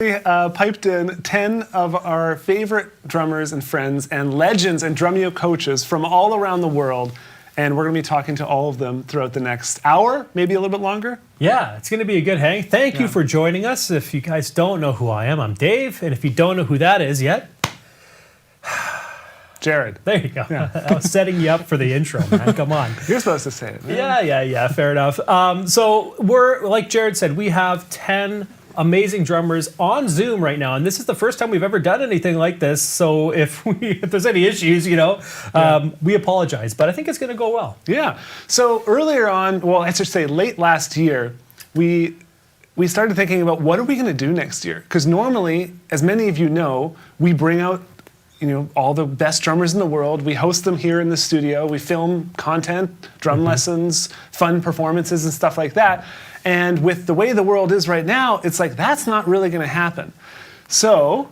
We piped in 10 of our favorite drummers and friends and legends and Drumeo coaches from all around the world. And we're going to be talking to all of them throughout the next hour, maybe a little bit longer. Yeah, it's going to be a good hang. Thank you for joining us. If you guys don't know who I am, I'm Dave. And if you don't know who that is yet, Jared. There you go. Yeah. I was setting you up for the intro, man. Come on. You're supposed to say it, man. Yeah. Fair enough. So we're, like Jared said, we have 10 amazing drummers on Zoom right now, and this is the first time we've ever done anything like this. So if there's any issues, we apologize, but I think it's going to go well. Yeah. So earlier on, well, I should say late last year, we started thinking about what are we going to do next year? Because normally, as many of you know, we bring out all the best drummers in the world. We host them here in the studio. We film content, drum lessons, fun performances, and stuff like that. And with the way the world is right now, it's like, that's not really going to happen. So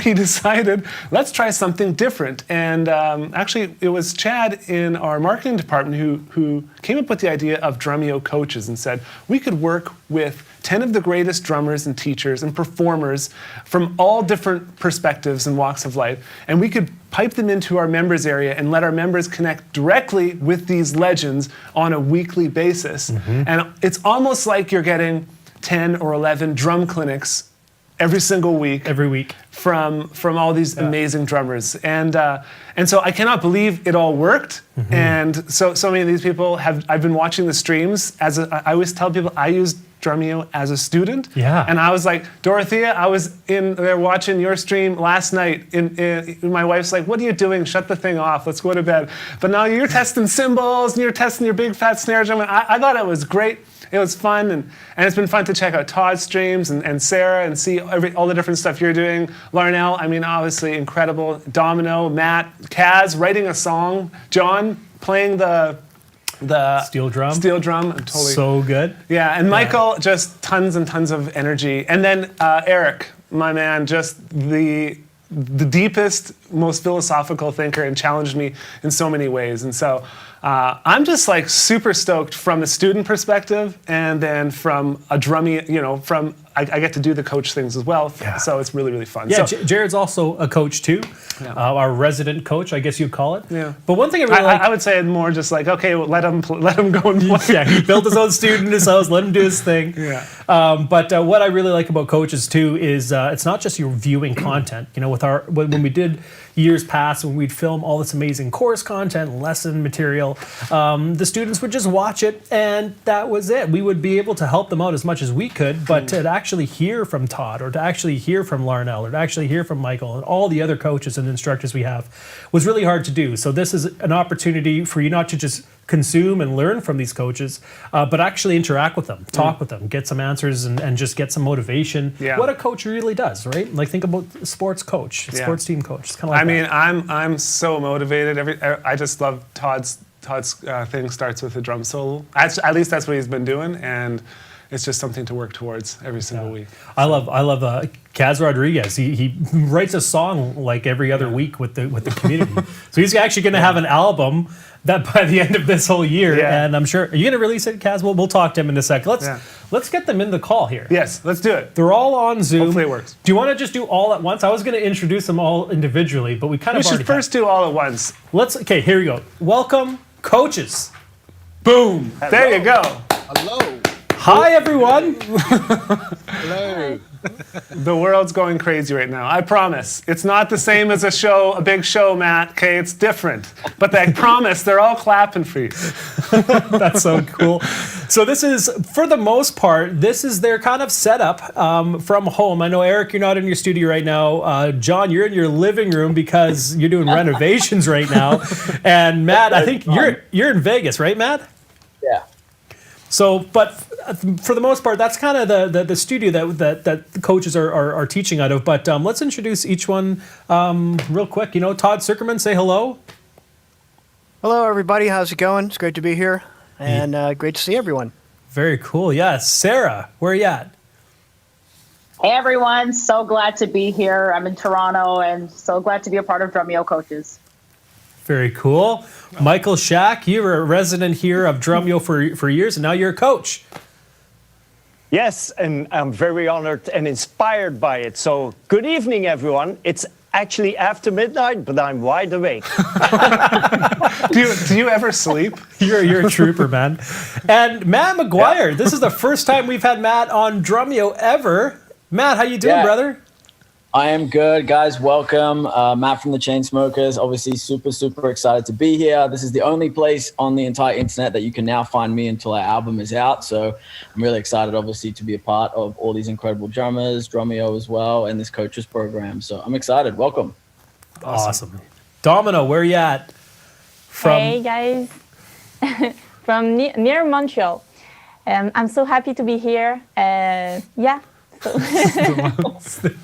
we decided, let's try something different. And actually, it was Chad in our marketing department who came up with the idea of Drumeo Coaches and said, we could work with 10 of the greatest drummers and teachers and performers from all different perspectives and walks of life. And we could pipe them into our members area and let our members connect directly with these legends on a weekly basis. And it's almost like you're getting 10 or 11 drum clinics every single week. Every week. From all these amazing drummers. And so I cannot believe it all worked. And so many of these people I've been watching the streams. I always tell people I used Drumeo as a student. Yeah. And I was like, Dorothea, I was in there watching your stream last night. My wife's like, what are you doing? Shut the thing off. Let's go to bed. But now you're testing cymbals and you're testing your big fat snare drum. I thought it was great. It was fun, and it's been fun to check out Todd's streams and Sarah and see all the different stuff you're doing. Larnell, I mean, obviously incredible. Domino, Matt, Kaz writing a song, John playing the steel drum. Totally. So good. Yeah, and Michael, just tons and tons of energy. And then Eric, my man, just the deepest, most philosophical thinker and challenged me in so many ways. And so I'm just like super stoked from the student perspective, and then from a drummy, I get to do the coach things as well. Yeah. So it's really, really fun. Yeah, so, Jared's also a coach too, our resident coach, I guess you'd call it. Yeah. But one thing I really like, I would say more just like, okay, well, let him go and play. Yeah, he built his own student in his house, let him do his thing. Yeah. But what I really like about coaches too is it's not just your viewing content. When we did years past, when we'd film all this amazing course content, lesson material, the students would just watch it, and that was it. We would be able to help them out as much as we could, but to actually hear from Todd, or to actually hear from Larnell, or to actually hear from Michael and all the other coaches and instructors we have was really hard to do. So this is an opportunity for you not to just consume and learn from these coaches, but actually interact with them, talk with them, get some answers, and just get some motivation. Yeah. What a coach really does, right? Like, think about a sports coach, sports team coach. It's kind of like I'm so motivated. I just love Todd's thing starts with a drum solo. At least that's what he's been doing, and it's just something to work towards every single week. I love Kaz Rodriguez. He writes a song like every other week with the community. So he's actually going to have an album that by the end of this whole year, and I'm sure, are you going to release it, Kaz? We'll talk to him in a sec. Let's get them in the call here. Yes, let's do it. They're all on Zoom. Hopefully it works. Do you want to just do all at once? I was going to introduce them all individually, but we kind of should first do all at once. Okay, here we go. Welcome, coaches. Boom. Hello. There you go. Hello. Hi, everyone. Hello. The world's going crazy right now. I promise. It's not the same as a big show, Matt. Okay, it's different. But I promise, they're all clapping for you. That's so cool. So this is, for the most part, this is their kind of setup from home. I know, Eric, you're not in your studio right now. John, you're in your living room because you're doing renovations right now. And Matt, I think you're in Vegas, right, Matt? Yeah. So, but for the most part, that's kind of the studio that the coaches are teaching out of. But let's introduce each one real quick. Todd Zuckerman, say hello. Hello, everybody. How's it going? It's great to be here, and great to see everyone. Very cool. Yeah, Sarah, where are you at? Hey, everyone. So glad to be here. I'm in Toronto, and so glad to be a part of Drumeo Coaches. Very cool. Michael Shack, you were a resident here of Drumeo for years, and now you're a coach. Yes, and I'm very honored and inspired by it. So, good evening, everyone. It's actually after midnight, but I'm wide awake. Do you ever sleep? You're a trooper, man. And Matt McGuire, this is the first time we've had Matt on Drumeo ever. Matt, how you doing, brother? I am good, guys. Welcome. Matt from the Chainsmokers. Obviously, super excited to be here. This is the only place on the entire internet that you can now find me until our album is out. So I'm really excited, obviously, to be a part of all these incredible drummers, Drumeo as well, and this coaches program. So I'm excited. Welcome. Awesome. Domino, where are you at? Hey, guys. From near Montreal. I'm so happy to be here. Yeah.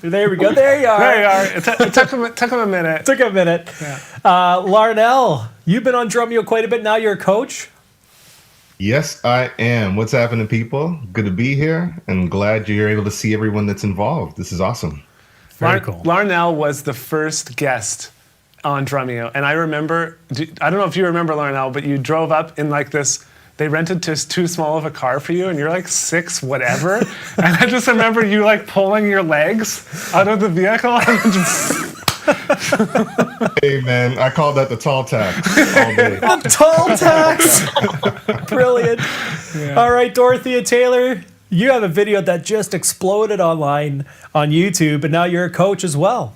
There we go. There you are. There you are. It took him a minute. Took a minute. Yeah. Larnell, you've been on Drumeo quite a bit. Now you're a coach. Yes, I am. What's happening, people? Good to be here, and glad you're able to see everyone that's involved. This is awesome. Very cool. Larnell was the first guest on Drumeo, and I remember, I don't know if you remember, Larnell, but you drove up in like this, they rented just too small of a car for you, and you're like 6 whatever, and I just remember you like pulling your legs out of the vehicle. And just Hey, man, I call that the tall tax all day. The tall tax. Brilliant. Yeah. All right, Dorothea Taylor, you have a video that just exploded online on YouTube, and now you're a coach as well.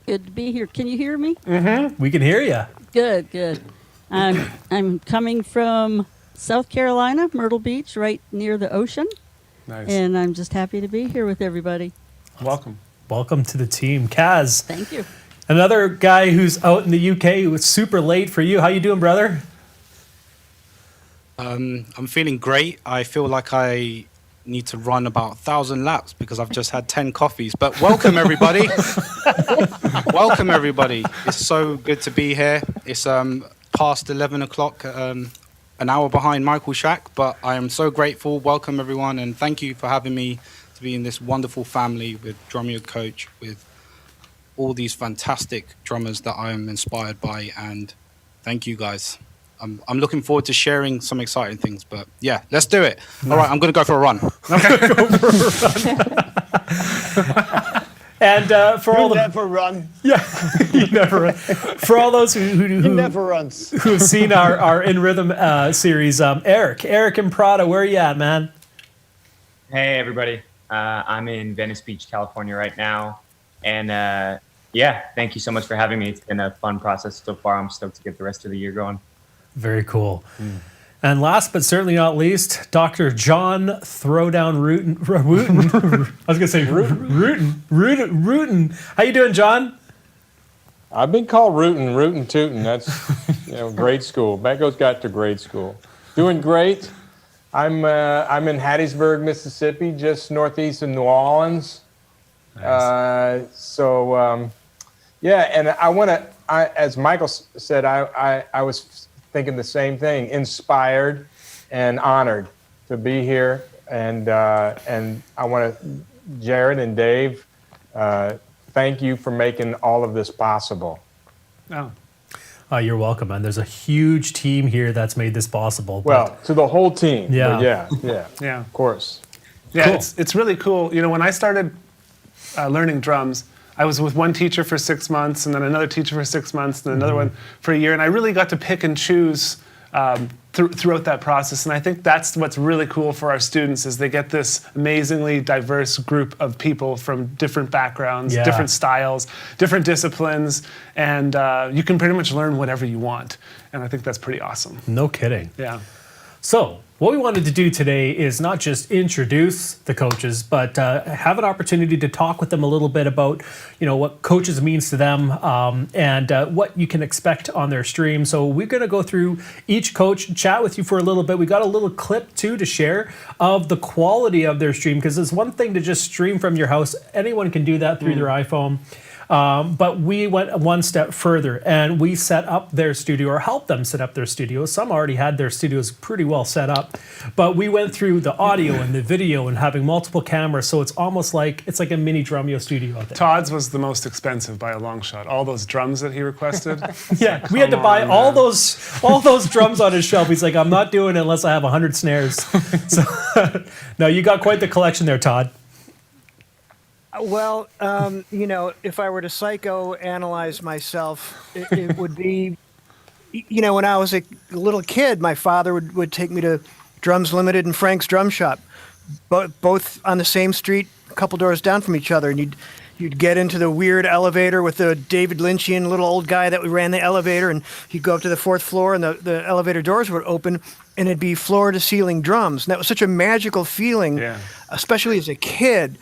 Good to be here. Can you hear me? Mm-hmm. We can hear you. Good. I'm coming from South Carolina, Myrtle Beach, right near the ocean. Nice. And I'm just happy to be here with everybody. Welcome. Welcome to the team. Kaz. Thank you. Another guy who's out in the UK who was super late for you. How you doing, brother? I'm feeling great. I feel like I need to run about 1,000 laps because I've just had 10 coffees. But welcome, everybody. Welcome, everybody. It's so good to be here. It's past 11 o'clock, an hour behind Michael Shack, but I am so grateful. Welcome, everyone, and thank you for having me to be in this wonderful family with Drumeo Coach, with all these fantastic drummers that I am inspired by, and thank you, guys. I'm looking forward to sharing some exciting things, but yeah, let's do it. All right, I'm going to go for a run. Okay. Go for a run. And for all the never run. Yeah, you never run. For all those who never runs, who have seen our In Rhythm series, Eric and Prada, where are you at, man? Hey everybody, I'm in Venice Beach, California right now, and yeah, thank you so much for having me. It's been a fun process so far. I'm stoked to get the rest of the year going. Very cool. And last but certainly not least, Dr. John Throwdown Rootin. I was going to say Rootin. How you doing, John? I've been called Rootin' Tootin'. That's grade school. Bango's got to grade school. Doing great. I'm in Hattiesburg, Mississippi, just northeast of New Orleans. Nice. Yeah, and I want to. As Michael said, I was thinking the same thing. Inspired and honored to be here, and I want to, Jared and Dave, thank you for making all of this possible. Oh. You're welcome, man. There's a huge team here that's made this possible. Well, to the whole team. Yeah. Yeah. Of course. Yeah, cool. It's really cool. You know, when I started learning drums, I was with one teacher for 6 months, and then another teacher for 6 months, and another one for a year, and I really got to pick and choose throughout that process. And I think that's what's really cool for our students is they get this amazingly diverse group of people from different backgrounds, different styles, different disciplines, and you can pretty much learn whatever you want. And I think that's pretty awesome. No kidding. Yeah. So what we wanted to do today is not just introduce the coaches, but have an opportunity to talk with them a little bit about, what coaches means to them and what you can expect on their stream. So we're going to go through each coach, chat with you for a little bit. We got a little clip too to share of the quality of their stream, because it's one thing to just stream from your house. Anyone can do that through their iPhone. But we went one step further and we set up their studio, or helped them set up their studio. Some already had their studios pretty well set up, but we went through the audio and the video and having multiple cameras. So it's almost like, it's like a mini Drumeo studio out there. Todd's was the most expensive by a long shot. All those drums that he requested. Yeah, we had to buy all those drums on his shelf. He's like, I'm not doing it unless I have 100 snares. So, no, you got quite the collection there, Todd. Well, if I were to psychoanalyze myself, it would be, when I was a little kid, my father would take me to Drums Limited and Frank's Drum Shop, both on the same street, a couple doors down from each other, and you'd get into the weird elevator with the David Lynchian little old guy that ran the elevator, and you'd go up to the 4th floor, and the elevator doors would open, and it'd be floor-to-ceiling drums. And that was such a magical feeling, especially as a kid,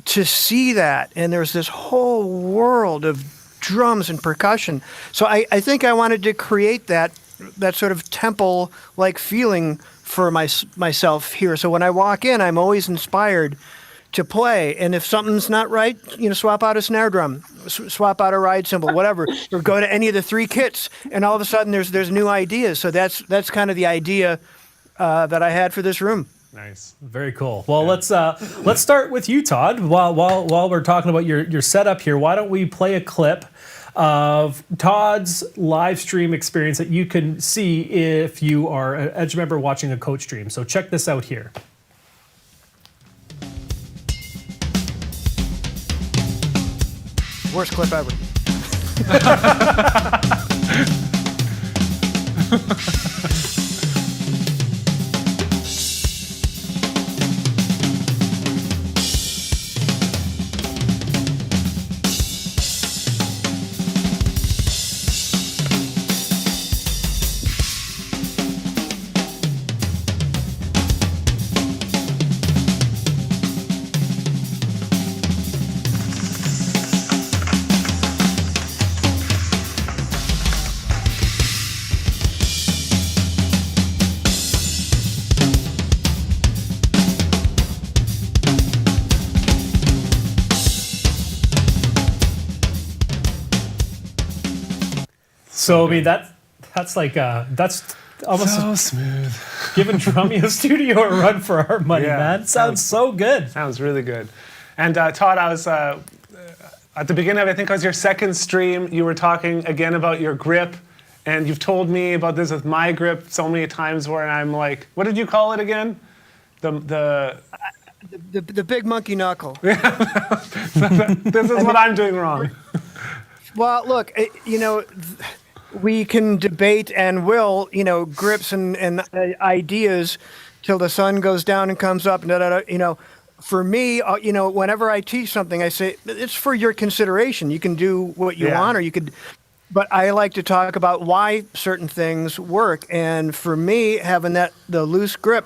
to see that. And there's this whole world of drums and percussion. So I think I wanted to create that sort of temple-like feeling for myself here. So when I walk in, I'm always inspired to play. And if something's not right, swap out a snare drum, swap out a ride cymbal, whatever, or go to any of the 3 kits, and all of a sudden there's new ideas. So that's kind of the idea that I had for this room. Nice, very cool. Well, let's start with you, Todd. While we're talking about your setup here, why don't we play a clip of Todd's live stream experience that you can see if you are an Edge member watching a coach stream. So check this out here. Worst clip ever. So I mean that's like that's almost so smooth. Giving Drumeo Studio a run for our money, man. Sounds so good. Sounds really good. And Todd, I was at the beginning of, I think it was your second stream, you were talking again about your grip, and you've told me about this with my grip so many times where I'm like, what did you call it again? The big monkey knuckle. This is what I'm doing wrong. Well, look, we can debate and will, grips and ideas till the sun goes down and comes up. For me, whenever I teach something, I say it's for your consideration. You can do what you want, or you could. But I like to talk about why certain things work. And for me, having the loose grip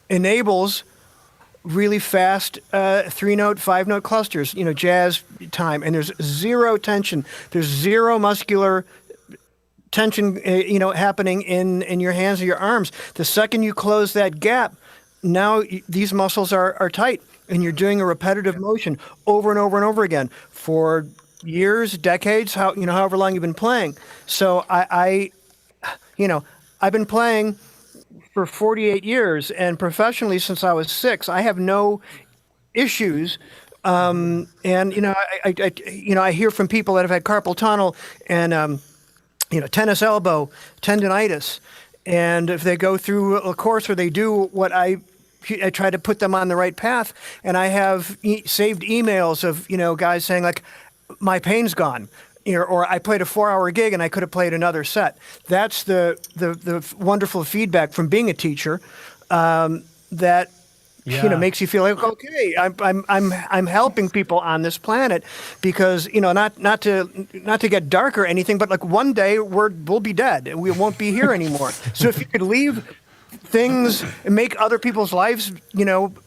enables really fast 3-note, 5-note clusters, jazz time. And there's zero tension. There's zero muscular tension, happening in your hands or your arms. The second you close that gap, now these muscles are tight, and you're doing a repetitive motion over and over and over again for years, decades, however long you've been playing. So I've been playing for 48 years, and professionally since I was 6. I have no issues. And I hear from people that have had carpal tunnel and tennis elbow, tendonitis, and if they go through a course where they do what I try to put them on the right path, and I have saved emails of guys saying like, my pain's gone, or I played a 4-hour gig and I could have played another set. That's the wonderful feedback from being a teacher, that makes you feel like, okay, I'm helping people on this planet, because not to get dark or anything, but like one day we'll be dead and we won't be here anymore. So if you could leave things and make other people's lives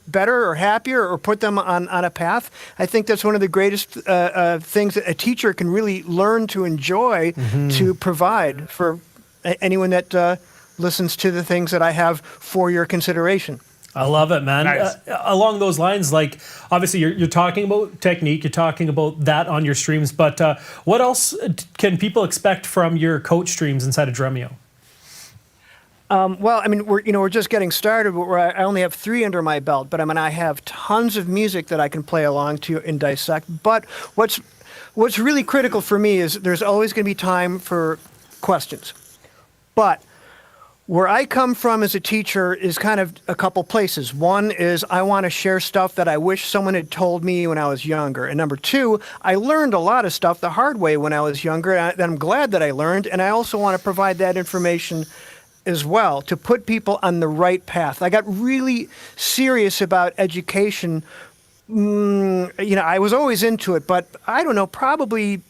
better or happier, or put them on a path, I think that's one of the greatest things that a teacher can really learn to enjoy, to provide for anyone that listens to the things that I have for your consideration. I love it, man. Nice. Along those lines, like obviously you're talking about technique, you're talking about that on your streams, but what else can people expect from your coach streams inside of Drumeo? Well, I mean, we're just getting started. I only have 3 under my belt, but I mean, I have tons of music that I can play along to and dissect. But what's really critical for me is there's always going to be time for questions. But where I come from as a teacher is kind of a couple places. One is I want to share stuff that I wish someone had told me when I was younger. And number 2, I learned a lot of stuff the hard way when I was younger, and I'm glad that I learned. And I also want to provide that information as well to put people on the right path. I got really serious about education. I was always into it, but I don't know, probably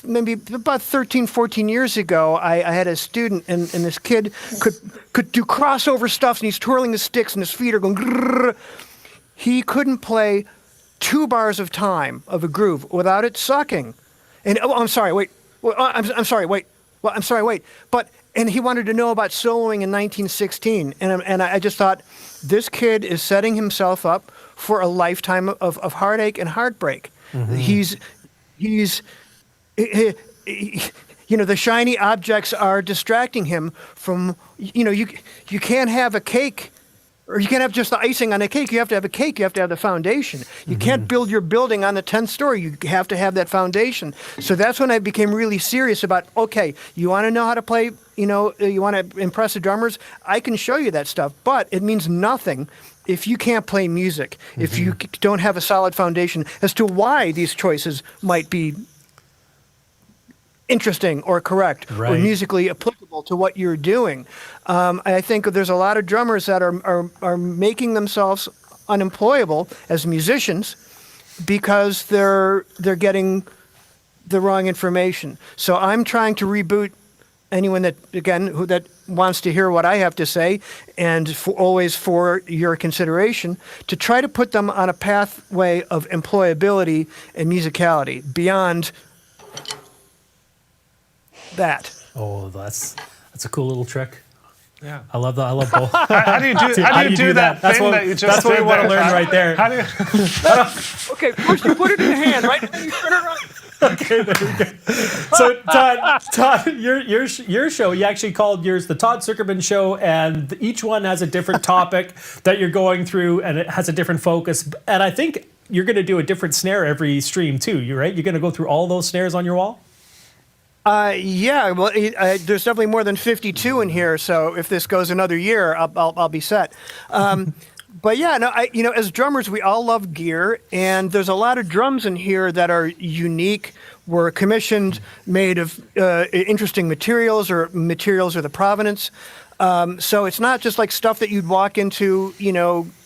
maybe about 13, 14 years ago, I had a student, and this kid could do crossover stuff, and he's twirling his sticks, and his feet are going grrr. He couldn't play 2 bars of time of a groove without it sucking. And I'm sorry, wait. I'm sorry, wait. Well, I'm sorry, wait. And he wanted to know about soloing in 1916, and I just thought, this kid is setting himself up for a lifetime of heartache and heartbreak. Mm-hmm. The shiny objects are distracting him from, you can't have a cake, or you can't have just the icing on a cake. You have to have a cake. You have to have the foundation. You can't build your building on the 10th story. You have to have that foundation. So that's when I became really serious about, okay, you want to know how to play, you want to impress the drummers? I can show you that stuff, but it means nothing if you can't play music, if you don't have a solid foundation as to why these choices might be interesting or correct or musically applicable to what you're doing. I think there's a lot of drummers that are making themselves unemployable as musicians because they're getting the wrong information. So I'm trying to reboot anyone that wants to hear what I have to say, and always for your consideration, to try to put them on a pathway of employability and musicality beyond that. Oh, that's a cool little trick. Yeah, I love that. I love both. How do you do that? That's what, that you just that's what we want to learn right there. How do you, Okay, first you put it in the hand, right? And then you turn it around. Okay, there we go. So Todd, your show, you actually called yours the Todd Zuckerman Show, and each one has a different topic that you're going through, and it has a different focus. And I think you're going to do a different snare every stream too. You're right. You're going to go through all those snares on your wall. Yeah, well, there's definitely more than 52 in here. So if this goes another year, I'll be set. But yeah, no, as drummers, we all love gear, and there's a lot of drums in here that are unique, were commissioned, made of interesting materials or the provenance. So it's not just like stuff that you'd walk into,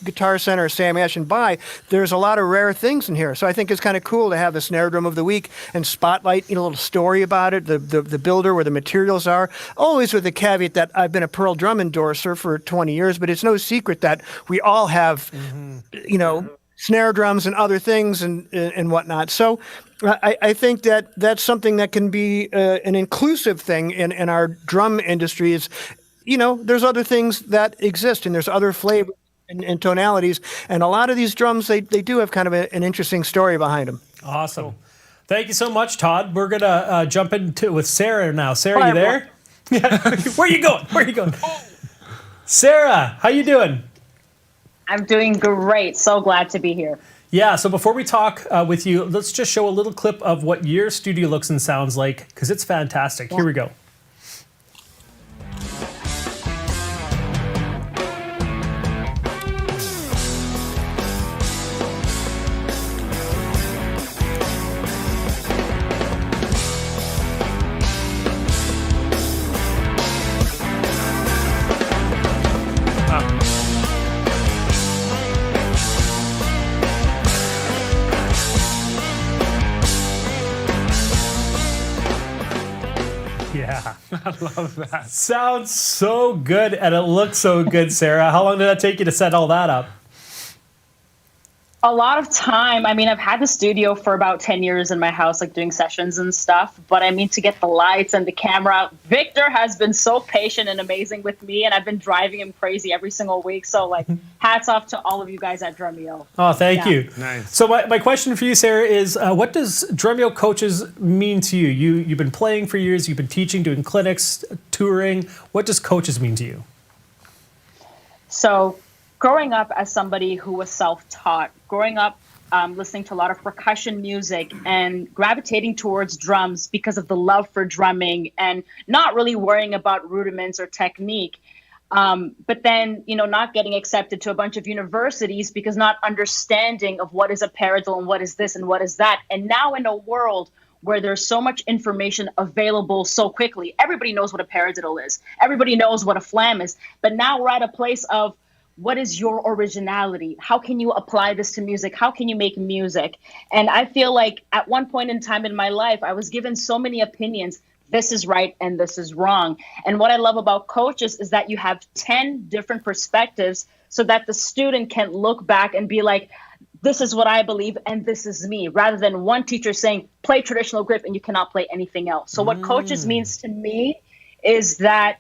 Guitar Center or Sam Ash and buy. There's a lot of rare things in here. So I think it's kind of cool to have the snare drum of the week and spotlight, a little story about it, the builder, where the materials are. Always with the caveat that I've been a Pearl drum endorser for 20 years, but it's no secret that we all have, snare drums and other things and whatnot. So I think that that's something that can be an inclusive thing in our drum industry. Is there's other things that exist, and there's other flavors and tonalities, and a lot of these drums, they do have kind of an interesting story behind them. Awesome. Thank you so much, Todd. We're going to jump into with Sarah now. Sarah, you there? Yeah. Where are you going? Sarah, how you doing? I'm doing great. So glad to be here. Yeah, so before we talk with you, let's just show a little clip of what your studio looks and sounds like, because it's fantastic. Here we go. Yeah, I love that. Sounds so good, and it looks so good, Sarah. How long did that take you to set all that up? A lot of time. I mean, I've had the studio for about 10 years in my house, like doing sessions and stuff. But I mean, to get the lights and the camera, Victor has been so patient and amazing with me, and I've been driving him crazy every single week. So, like, hats off to all of you guys at Drumeo. Oh, thank Yeah. you. Nice. So my question for you, Sarah, is what does Drumeo Coaches mean to you? You've been playing for years, you've been teaching, doing clinics, touring. What does coaches mean to you? So, growing up as somebody who was self-taught, growing up listening to a lot of percussion music and gravitating towards drums because of the love for drumming and not really worrying about rudiments or technique. But then, not getting accepted to a bunch of universities because not understanding of what is a paradiddle and what is this and what is that. And now in a world where there's so much information available so quickly, everybody knows what a paradiddle is. Everybody knows what a flam is. But now we're at a place of, what is your originality? How can you apply this to music? How can you make music? And I feel like at one point in time in my life, I was given so many opinions. This is right and this is wrong. And what I love about coaches is that you have 10 different perspectives so that the student can look back and be like, this is what I believe and this is me, rather than one teacher saying, play traditional grip and you cannot play anything else. So what coaches means to me is that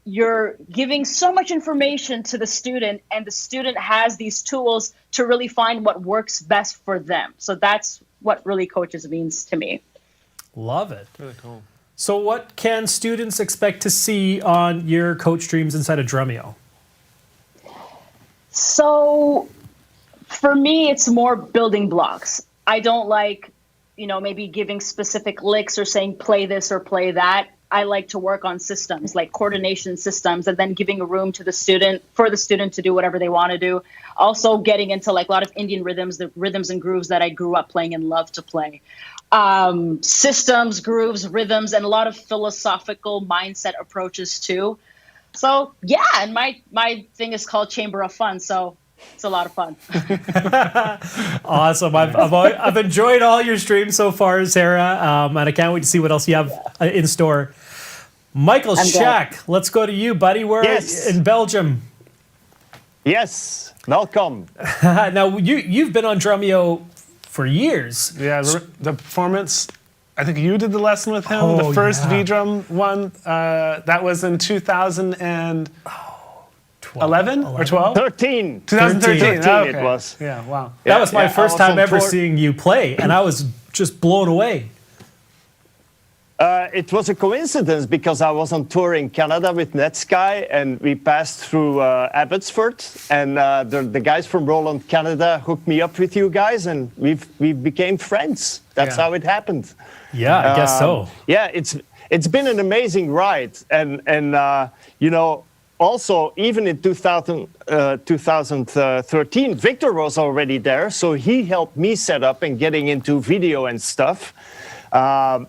you're giving so much information to the student, and the student has these tools to really find what works best for them. So that's what really coaches means to me. Love it. Really cool. So what can students expect to see on your coach streams inside of Drumeo? So for me, it's more building blocks. I don't like, maybe giving specific licks or saying play this or play that. I like to work on systems, like coordination systems, and then giving a room to the student, for the student to do whatever they want to do. Also getting into like a lot of Indian rhythms, the rhythms and grooves that I grew up playing and love to play. Systems, grooves, rhythms, and a lot of philosophical mindset approaches too. So yeah, and my thing is called Chamber of Fun, so it's a lot of fun. Awesome. I've enjoyed all your streams so far, Sarah, and I can't wait to see what else you have in store. Michael Shack, let's go to you, buddy. Where are you? In Belgium? Yes, welcome. Now, you've been on Drumeo for years. Yeah, the performance, I think you did the lesson with him, the first V-drum one. That was in 2011 or 12? 13. 2013. Oh, okay. It was. Yeah, wow. That was my first time ever seeing you play, and I was just blown away. It was a coincidence because I was on tour in Canada with Netsky, and we passed through Abbotsford, and the guys from Roland Canada hooked me up with you guys, and we became friends. That's how it happened. Yeah, I guess so. Yeah, it's been an amazing ride, and also even in 2013, Victor was already there, so he helped me set up and getting into video and stuff.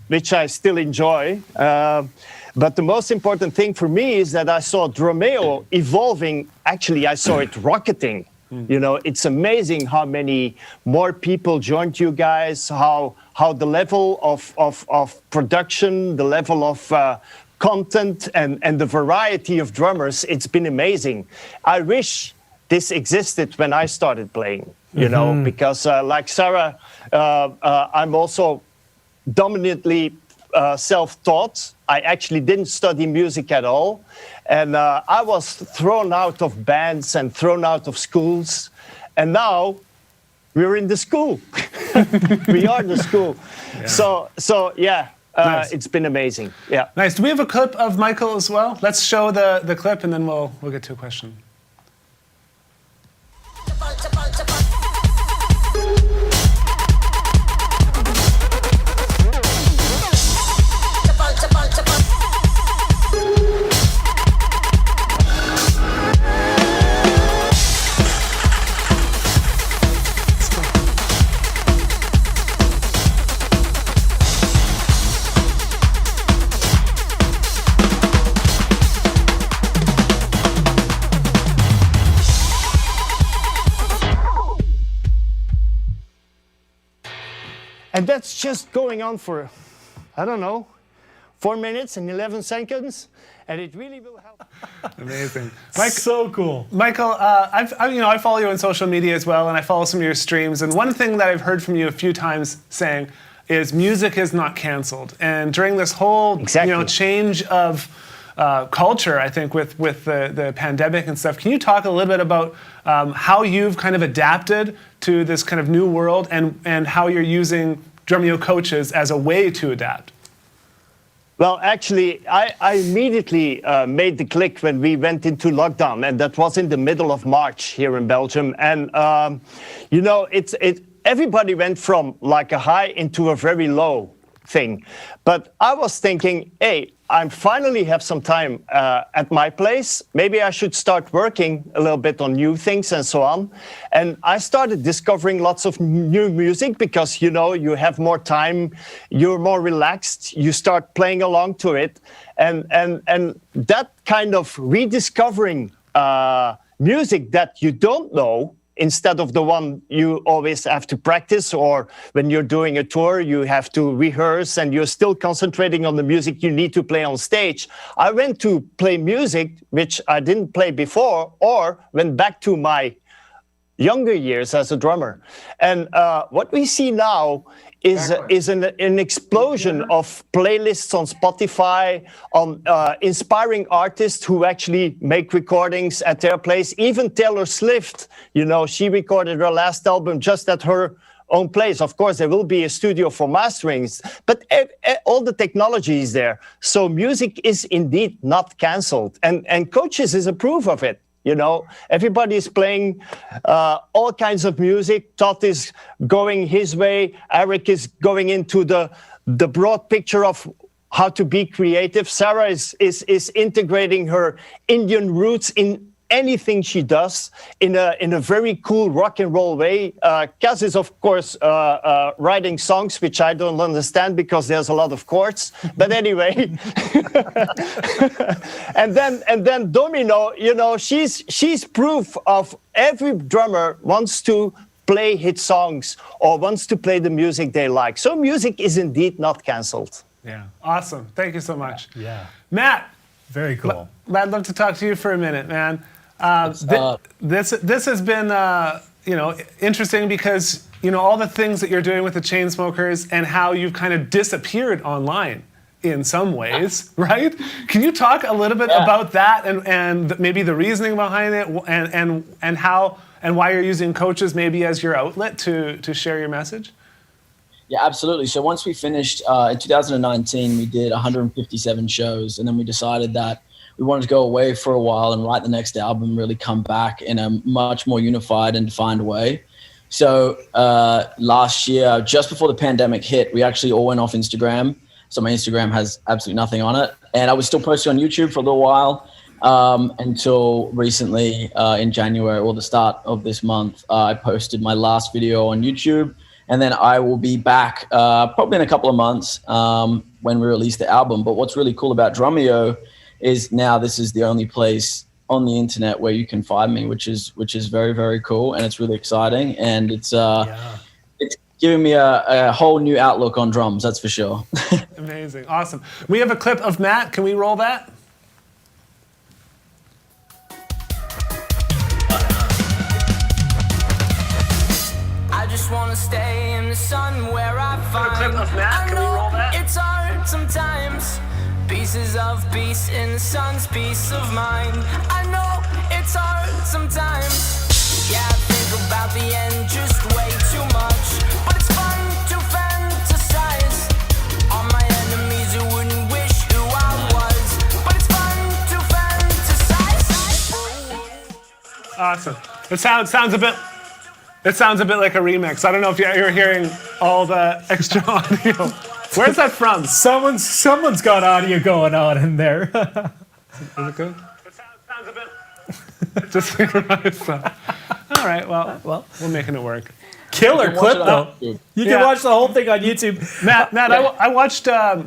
Which I still enjoy. But the most important thing for me is that I saw Drumeo evolving. Actually, I saw it rocketing. It's amazing how many more people joined you guys, how the level of production, the level of content, and the variety of drummers, it's been amazing. I wish this existed when I started playing, because like Sarah, I'm also dominantly self-taught. I actually didn't study music at all. And I was thrown out of bands and thrown out of schools. And now we're in the school. We are the school. Yeah. So yeah, nice. It's been amazing. Yeah. Nice. Do we have a clip of Michael as well? Let's show the clip and then we'll get to a question. And that's just going on for, I don't know, 4 minutes and 11 seconds, and it really will help. Amazing. So cool. Michael, I follow you on social media as well, and I follow some of your streams. And one thing that I've heard from you a few times saying is music is not canceled. And during this whole change of culture, I think with the pandemic and stuff, can you talk a little bit about how you've kind of adapted to this kind of new world and how you're using Drumeo Coaches as a way to adapt? Well, actually, I immediately made the click when we went into lockdown, and that was in the middle of March here in Belgium. And everybody went from like a high into a very low thing. But I was thinking, hey, I finally have some time at my place. Maybe I should start working a little bit on new things and so on. And I started discovering lots of new music because, you have more time, you're more relaxed, you start playing along to it. And that kind of rediscovering music that you don't know, instead of the one you always have to practice, or when you're doing a tour, you have to rehearse and you're still concentrating on the music you need to play on stage. I went to play music, which I didn't play before, or went back to my younger years as a drummer. And what we see now is an explosion of playlists on Spotify, on inspiring artists who actually make recordings at their place. Even Taylor Swift, she recorded her last album just at her own place. Of course, there will be a studio for masterings, but all the technology is there. So music is indeed not canceled. And Coaches is a proof of it. Everybody is playing all kinds of music. Todd is going his way. Eric is going into the broad picture of how to be creative. Sarah is integrating her Indian roots in anything she does in a very cool rock and roll way. Kaz is, of course, writing songs, which I don't understand because there's a lot of chords. But anyway, and then Domino, she's proof of every drummer wants to play hit songs or wants to play the music they like. So music is indeed not canceled. Yeah, awesome. Thank you so much. Yeah. Matt. Very cool. I'd love to talk to you for a minute, man. This has been interesting because all the things that you're doing with the Chainsmokers and how you've kind of disappeared online in some ways, right? Can you talk a little bit about that and maybe the reasoning behind it and how and why you're using Coaches maybe as your outlet to share your message? Yeah, absolutely. So once we finished in 2019, we did 157 shows, and then we decided that we wanted to go away for a while and write the next album, really come back in a much more unified and defined way. So last year, just before the pandemic hit, we actually all went off Instagram. So my Instagram has absolutely nothing on it. And I was still posting on YouTube for a little while until recently in January or the start of this month, I posted my last video on YouTube. And then I will be back probably in a couple of months when we release the album. But what's really cool about Drumeo is now this is the only place on the internet where you can find me, which is very, very cool. And it's really exciting. And it's giving me a whole new outlook on drums, that's for sure. Amazing. Awesome. We have a clip of Matt. Can we roll that? I just wanna stay in the sun where I find I know it's hard sometimes. Pieces of peace in the sun's peace of mind. I know it's hard sometimes. Yeah, I think about the end just way too much. But it's fun to fantasize on my enemies who wouldn't wish who I was. But it's fun to fantasize. Awesome. It sounds a bit. It sounds a bit like a remix. I don't know if you're hearing all the extra audio. Where's that from? Someone's got audio going on in there. Is it good? It sounds a bit. Just synchronized stuff. All right. Well, we're making it work. Killer clip though. You can watch the whole thing on YouTube. Matt, I watched. I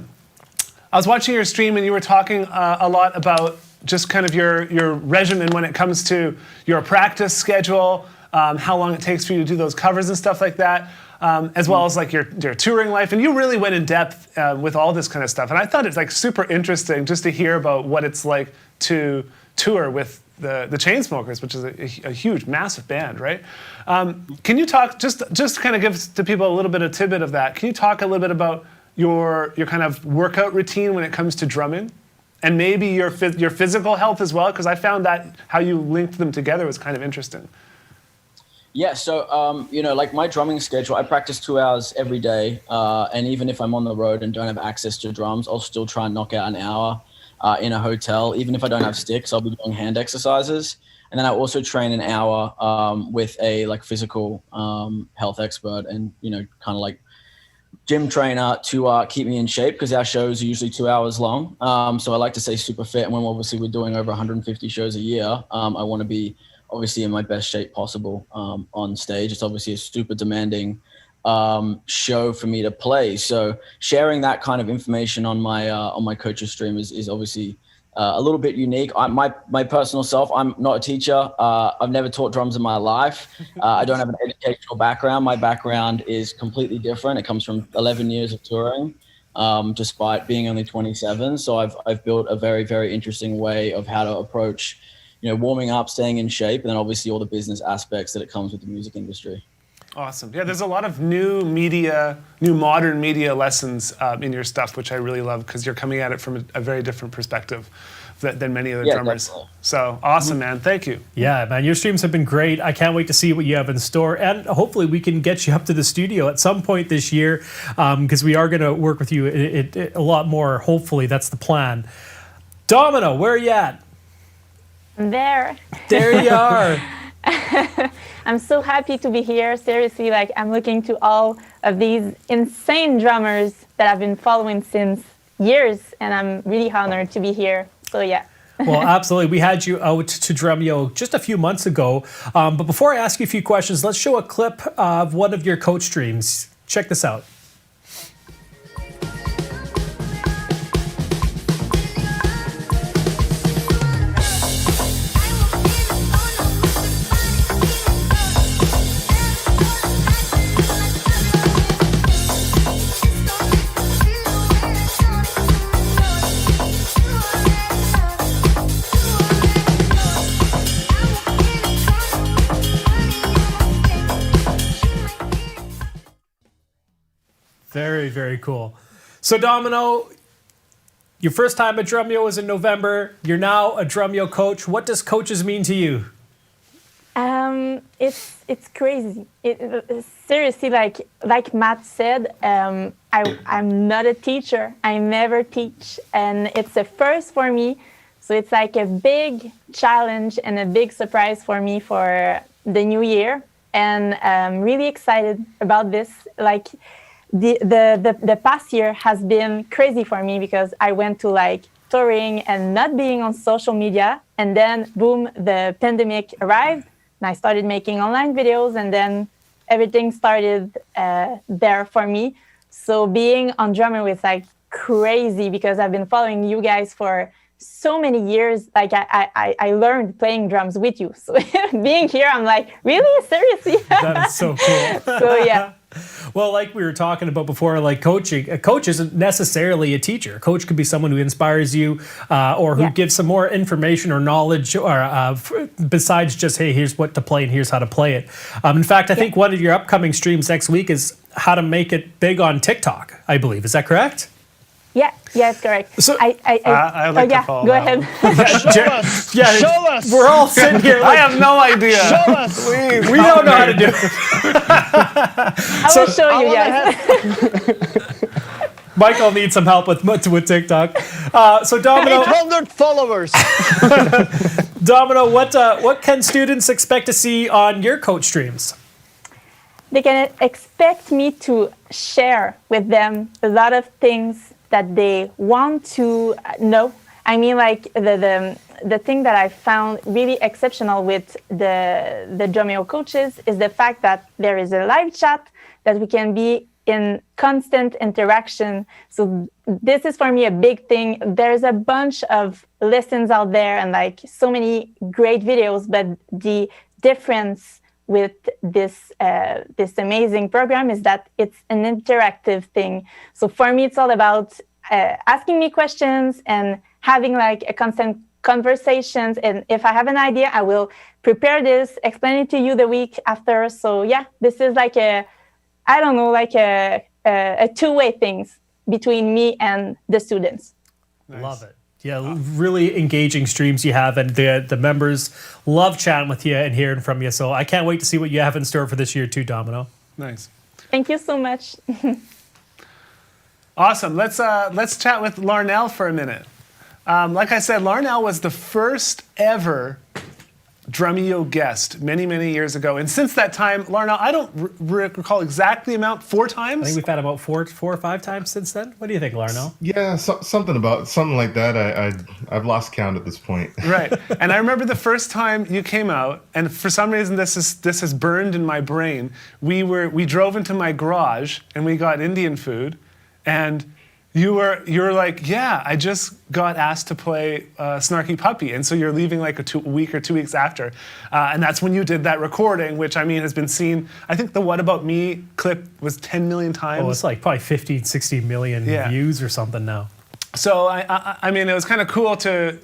was watching your stream and you were talking a lot about just kind of your regimen when it comes to your practice schedule. How long it takes for you to do those covers and stuff like that. as well as like your touring life. And you really went in depth with all this kind of stuff. And I thought it's like super interesting just to hear about what it's like to tour with the Chainsmokers, which is a huge, massive band, right? Can you talk, just kind of give to people a little bit of tidbit of that, can you talk a little bit about your kind of workout routine when it comes to drumming? And maybe your physical health as well, because I found that how you linked them together was kind of interesting. Yeah, so, like my drumming schedule, I practice 2 hours every day. And even if I'm on the road and don't have access to drums, I'll still try and knock out an hour in a hotel. Even if I don't have sticks, I'll be doing hand exercises. And then I also train an hour with a like physical health expert and, kind of like gym trainer to keep me in shape, because our shows are usually 2 hours long. So I like to stay super fit. And when obviously we're doing over 150 shows a year, I want to be obviously in my best shape possible on stage. It's obviously a super demanding show for me to play. So sharing that kind of information on my coaches stream is obviously a little bit unique. My personal self, I'm not a teacher. I've never taught drums in my life. I don't have an educational background. My background is completely different. It comes from 11 years of touring, despite being only 27. So I've built a very, very interesting way of how to approach, warming up, staying in shape, and then obviously all the business aspects that it comes with the music industry. Awesome. Yeah, there's a lot of new modern media lessons in your stuff, which I really love, because you're coming at it from a very different perspective than many other drummers. Definitely. So awesome, man. Thank you. Yeah, man, your streams have been great. I can't wait to see what you have in store. And hopefully we can get you up to the studio at some point this year, because we are going to work with you a lot more. Hopefully, that's the plan. Domino, where are you at? I'm there. There you are. I'm so happy to be here. Seriously, like I'm looking to all of these insane drummers that I've been following since years, and I'm really honored to be here. So yeah. Well, absolutely. We had you out to Drumeo just a few months ago. But before I ask you a few questions, let's show a clip of one of your coach streams. Check this out. Very, very cool. So Domino, your first time at Drumeo was in November. You're now a Drumeo coach. What does coaches mean to you? It's crazy. Seriously, like Matt said, I'm not a teacher. I never teach, and it's a first for me. So it's like a big challenge and a big surprise for me for the new year, and I'm really excited about this. Like the past year has been crazy for me, because I went to like touring and not being on social media, and then boom, the pandemic arrived. And I started making online videos, and then everything started there for me. So being on Drumeo was like crazy, because I've been following you guys for so many years. Like I learned playing drums with you. So being here, I'm like, really? Seriously? That is so cool. So yeah. Well, like we were talking about before, like coaching, a coach isn't necessarily a teacher. A coach could be someone who inspires you or who gives some more information or knowledge, or besides just, hey, here's what to play and here's how to play it. In fact, I think one of your upcoming streams next week is how to make it big on TikTok, I believe. Is that correct? Yeah, it's correct. So I like to follow go ahead. Show us. We're all sitting here. I have no idea. Show us, please. We don't know how to do it. I will show you guys. Michael needs some help with TikTok. So Domino, 800 followers. Domino, what can students expect to see on your coach streams? They can expect me to share with them a lot of things that they want to know. I mean, like the thing that I found really exceptional with the Drumeo Coaches is the fact that there is a live chat, that we can be in constant interaction. So this is for me a big thing. There's a bunch of lessons out there and like so many great videos, but the difference with this amazing program is that it's an interactive thing. So for me, it's all about asking me questions and having like a constant conversations. And if I have an idea, I will prepare this, explain it to you the week after. So yeah, this is like a two-way things between me and the students. Nice. Love it. Yeah, really engaging streams you have, and the members love chatting with you and hearing from you. So I can't wait to see what you have in store for this year too, Domino. Nice. Thank you so much. Awesome. Let's chat with Larnell for a minute. Like I said, Larnell was the first ever Drumeo guest many, many years ago. And since that time, Larnell, I don't recall exactly the amount, 4 times? I think we've had about four or five times since then. What do you think, Larnell? Yeah, something like that. I've lost count at this point. Right. And I remember the first time you came out, and for some reason this has burned in my brain. We drove into my garage and we got Indian food, and you were like, yeah, I just got asked to play Snarky Puppy, and so you're leaving like a week or 2 weeks after, and that's when you did that recording, which I mean has been seen. I think the "What About Me" clip was 10 million times. Oh, it's like probably 50, 60 million views or something now. So I mean, it was kind of cool to.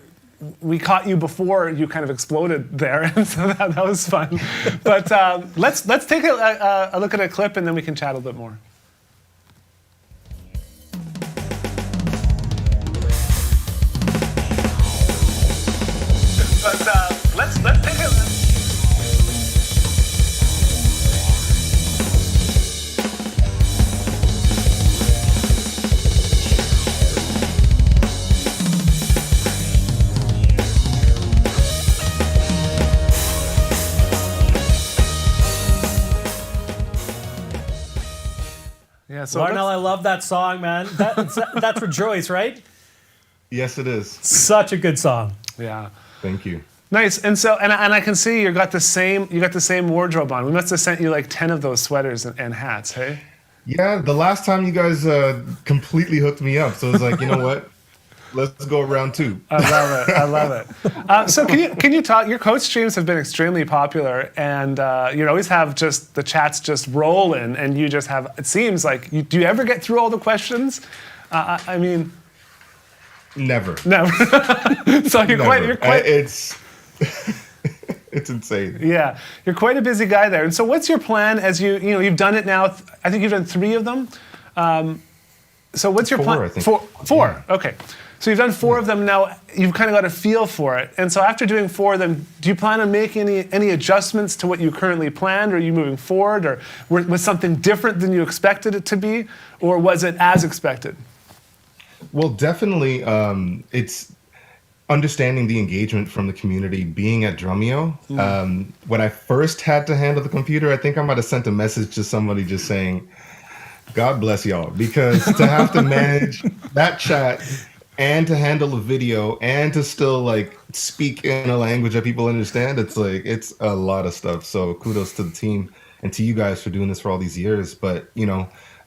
We caught you before you kind of exploded there, and so that was fun. But let's take a look at a clip, and then we can chat a little bit more. Let's take a look. Yeah, so Larnell, I love that song, man. That's Rejoice, right? Yes, it is. Such a good song. Yeah. Thank you. Nice. And so, and I can see you got the same wardrobe on. We must have sent you like 10 of those sweaters and hats, hey? Yeah, the last time you guys completely hooked me up, so it's like, you know what? Let's go round 2. I love it. So can you talk? Your coach streams have been extremely popular, and you always have just the chats just rolling, and you just have. It seems like do you ever get through all the questions? I mean, never. So you're quite. It's insane. Yeah, you're quite a busy guy there. And so, what's your plan as you've done it now? I think you've done 3 of them. So what's your plan? I think. 4. Yeah. Okay. So you've done 4 of them now. You've kind of got a feel for it. And so after doing 4 of them, do you plan on making any adjustments to what you currently planned? Or are you moving forward? Or was something different than you expected it to be? Or was it as expected? Well, definitely, it's understanding the engagement from the community. Being at Drumeo, when I first had to handle the computer, I think I might have sent a message to somebody just saying, God bless y'all, because to have to manage that chat and to handle the video and to still like speak in a language that people understand, it's a lot of stuff. So kudos to the team and to you guys for doing this for all these years. But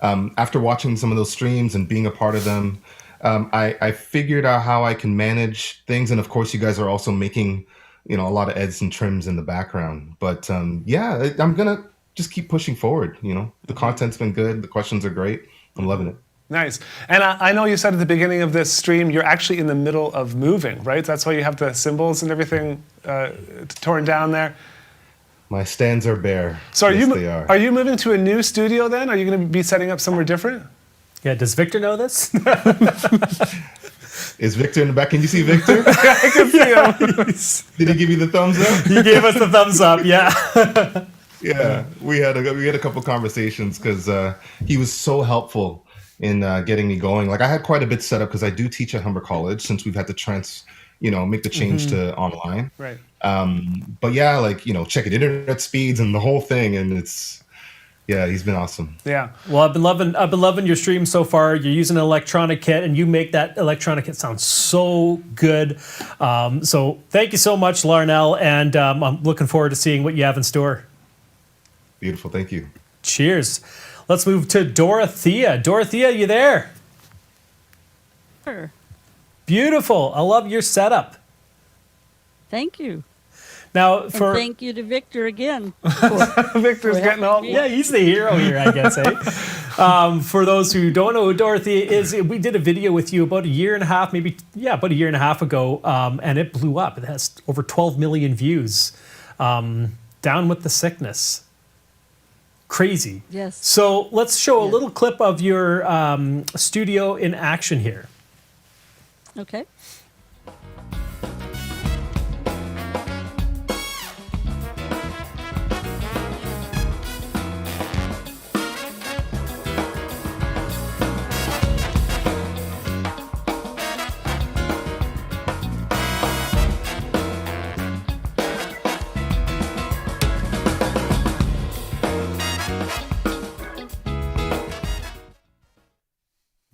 after watching some of those streams and being a part of them, I figured out how I can manage things. And of course, you guys are also making, a lot of edits and trims in the background. But I'm going to just keep pushing forward. The content's been good. The questions are great. I'm loving it. Nice. And I know you said at the beginning of this stream, you're actually in the middle of moving, right? That's why you have the symbols and everything torn down there. My stands are bare. So yes, are you moving to a new studio then? Are you going to be setting up somewhere different? Yeah, does Victor know this? Is Victor in the back? Can you see Victor? I can see him. Did he give you the thumbs up? He gave us the thumbs up, yeah. Yeah, we had a couple conversations because he was so helpful in getting me going. Like I had quite a bit set up because I do teach at Humber College since we've had to make the change to online. Right. But yeah, checking internet speeds and the whole thing, and he's been awesome. Yeah. Well, I've been loving your stream so far. You're using an electronic kit, and you make that electronic kit sound so good. So thank you so much, Larnell, and I'm looking forward to seeing what you have in store. Beautiful. Thank you. Cheers. Let's move to Dorothea. Dorothea, you there? Sure. Beautiful. I love your setup. Thank you. Now, And for thank you to Victor again. Victor's getting all. yeah, he's the hero here, I guess. For those who don't know who Dorothy is, we did a video with you about a year and a half, about a year and a half ago, and it blew up. It has over 12 million views. Down with the sickness. Crazy. Yes. So let's show a little clip of your studio in action here. Okay.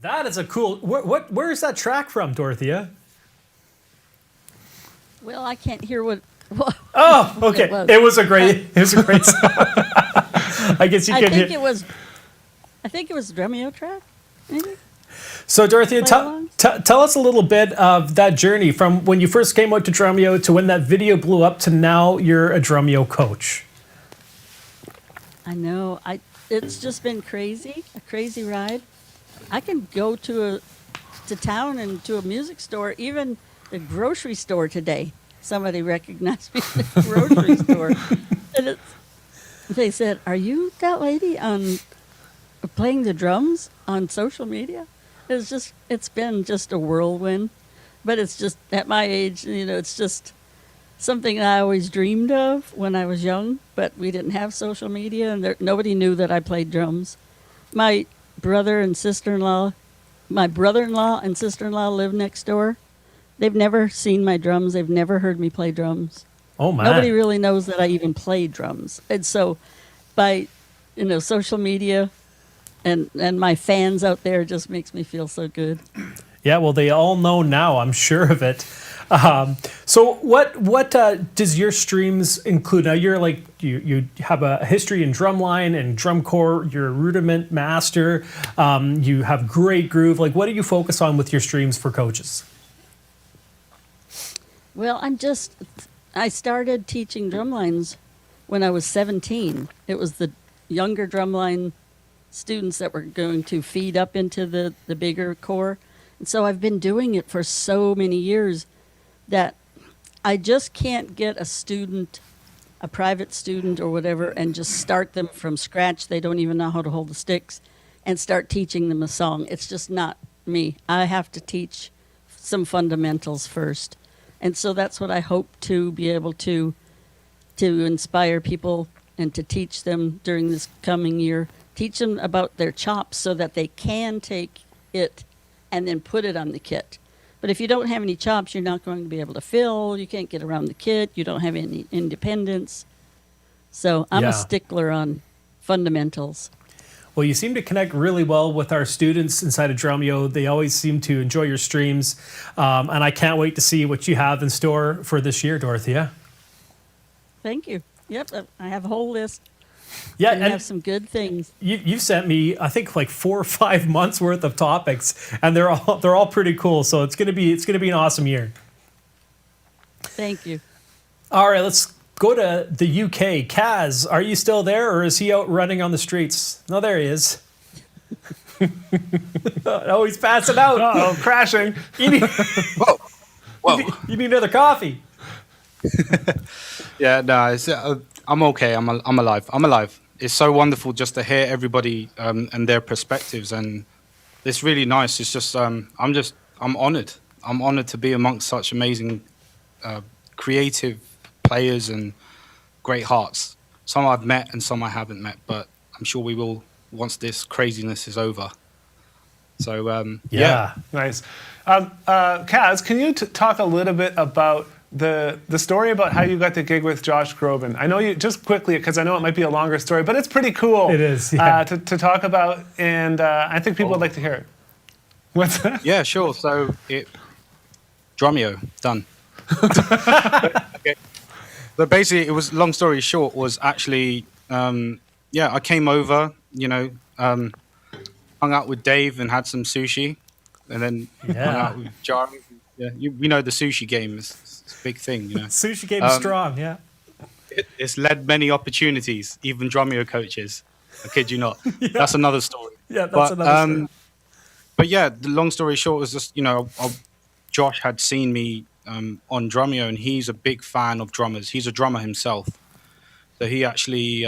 That is a cool. Where is that track from, Dorothea? Well, I can't hear what. Oh, okay. It was a great song. I guess you I can think hear. I think it was a Drumeo track, maybe. So, Dorothea, Play tell us a little bit of that journey from when you first came out to Drumeo to when that video blew up to now you're a Drumeo coach. I know. It's just been crazy, a crazy ride. I can go to town and to a music store, even the grocery store today. Somebody recognized me at the grocery store. And they said, "Are you that lady on playing the drums on social media?" It's been just a whirlwind. But it's just, at my age, it's just something I always dreamed of when I was young, but we didn't have social media, and nobody knew that I played drums. My brother-in-law and sister-in-law live next door. They've never seen my drums. They've never heard me play drums. Oh, my. Nobody really knows that I even play drums. And so by, social media and my fans out there just makes me feel so good. Yeah, well, they all know now, I'm sure of it. So what does your streams include? Now you're like, you have a history in drumline and drum corps, you're a rudiment master, you have great groove. Like, what do you focus on with your streams for coaches? Well, I started teaching drumlines when I was 17. It was the younger drumline students that were going to feed up into the bigger corps. And so I've been doing it for so many years that I just can't get a private student or whatever, and just start them from scratch. They don't even know how to hold the sticks, and start teaching them a song. It's just not me. I have to teach some fundamentals first. And so that's what I hope to be able to inspire people and to teach them during this coming year. Teach them about their chops so that they can take it and then put it on the kit. But if you don't have any chops, you're not going to be able to fill. You can't get around the kit. You don't have any independence. So I'm a stickler on fundamentals. Well, you seem to connect really well with our students inside of Drumeo. They always seem to enjoy your streams. And I can't wait to see what you have in store for this year, Dorothea. Thank you. Yep, I have a whole list. Yeah, and have some good things. You sent me, I think, like 4 or 5 months worth of topics, and they're all pretty cool. So it's gonna be an awesome year. Thank you. All right, let's go to the UK. Kaz, are you still there, or is he out running on the streets? No, there he is. Oh, he's passing out. Uh-oh, crashing. Whoa. You need another coffee. Yeah, no, I'm okay. I'm alive. It's so wonderful just to hear everybody and their perspectives, and it's really nice. It's just I'm honored. I'm honored to be amongst such amazing, creative players and great hearts. Some I've met and some I haven't met, but I'm sure we will once this craziness is over. So yeah, nice. Kaz, can you talk a little bit about the story about how you got the gig with Josh Groban? I know you, just quickly, because I know it might be a longer story, but it's pretty cool. It is, yeah. To talk about, and I think people would like to hear it. What's that? Yeah, sure. So Drumeo, done. Okay. But basically, it was, long story short, was actually, I came over, hung out with Dave and had some sushi, and then hung out with Jar. Yeah, we know the sushi game is a big thing, Sushi game is strong, yeah. it's led many opportunities, even Drumeo Coaches. I kid you not. That's another story. Yeah, that's another story. But yeah, the long story short was just, Josh had seen me on Drumeo, and he's a big fan of drummers. He's a drummer himself. So he actually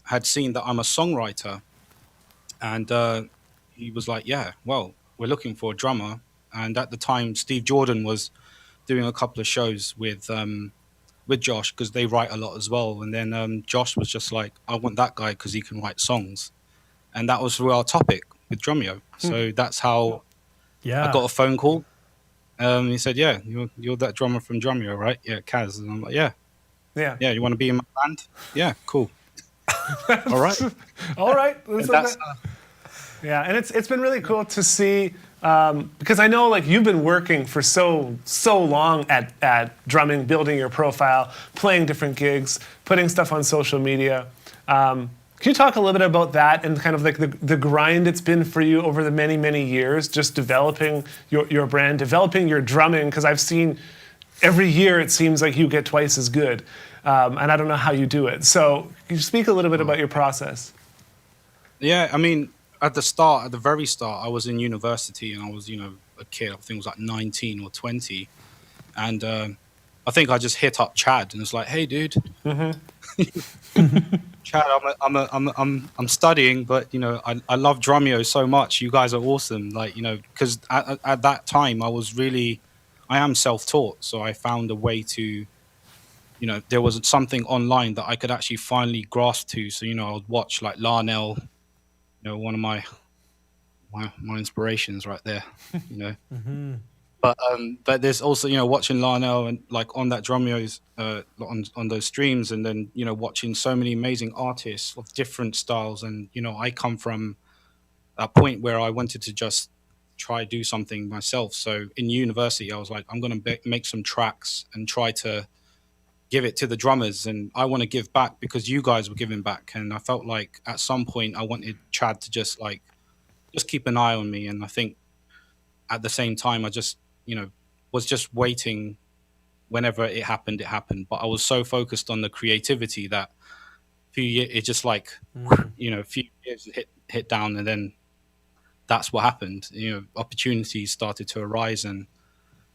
had seen that I'm a songwriter. And he was like, yeah, well, we're looking for a drummer. And at the time, Steve Jordan was doing a couple of shows with Josh, because they write a lot as well. And then Josh was just like, I want that guy because he can write songs. And that was our topic with Drumeo. So that's how I got a phone call. He said, yeah, you're that drummer from Drumeo, right? Yeah, Kaz. And I'm like, yeah. You want to be in my band? Yeah, cool. All right. All right. Yeah, and it's been really cool to see, because I know like you've been working for so long at drumming, building your profile, playing different gigs, putting stuff on social media. Can you talk a little bit about that and kind of like the grind it's been for you over the many, many years, just developing your brand, developing your drumming? Because I've seen every year it seems like you get twice as good, and I don't know how you do it. So can you speak a little bit about your process? Yeah, I mean, at the very start, I was in university and I was, a kid. I think it was like 19 or 20. And I think I just hit up Chad and was like, hey, dude. Chad, I'm studying, but I love Drumeo so much. You guys are awesome. Like, because at that time I am self-taught, so I found a way to, there was something online that I could actually finally grasp to. So I would watch like Larnell, one of my inspirations right there. But there's also, watching Larnell and like on that Drumeo's on those streams, and then, watching so many amazing artists of different styles. And, I come from a point where I wanted to just try do something myself. So in university, I was like, I'm going to make some tracks and try to give it to the drummers. And I want to give back because you guys were giving back. And I felt like at some point I wanted Chad to just keep an eye on me. And I think at the same time, I just, was just waiting. Whenever it happened. But I was so focused on the creativity that a few years hit down, and then that's what happened. Opportunities started to arise, and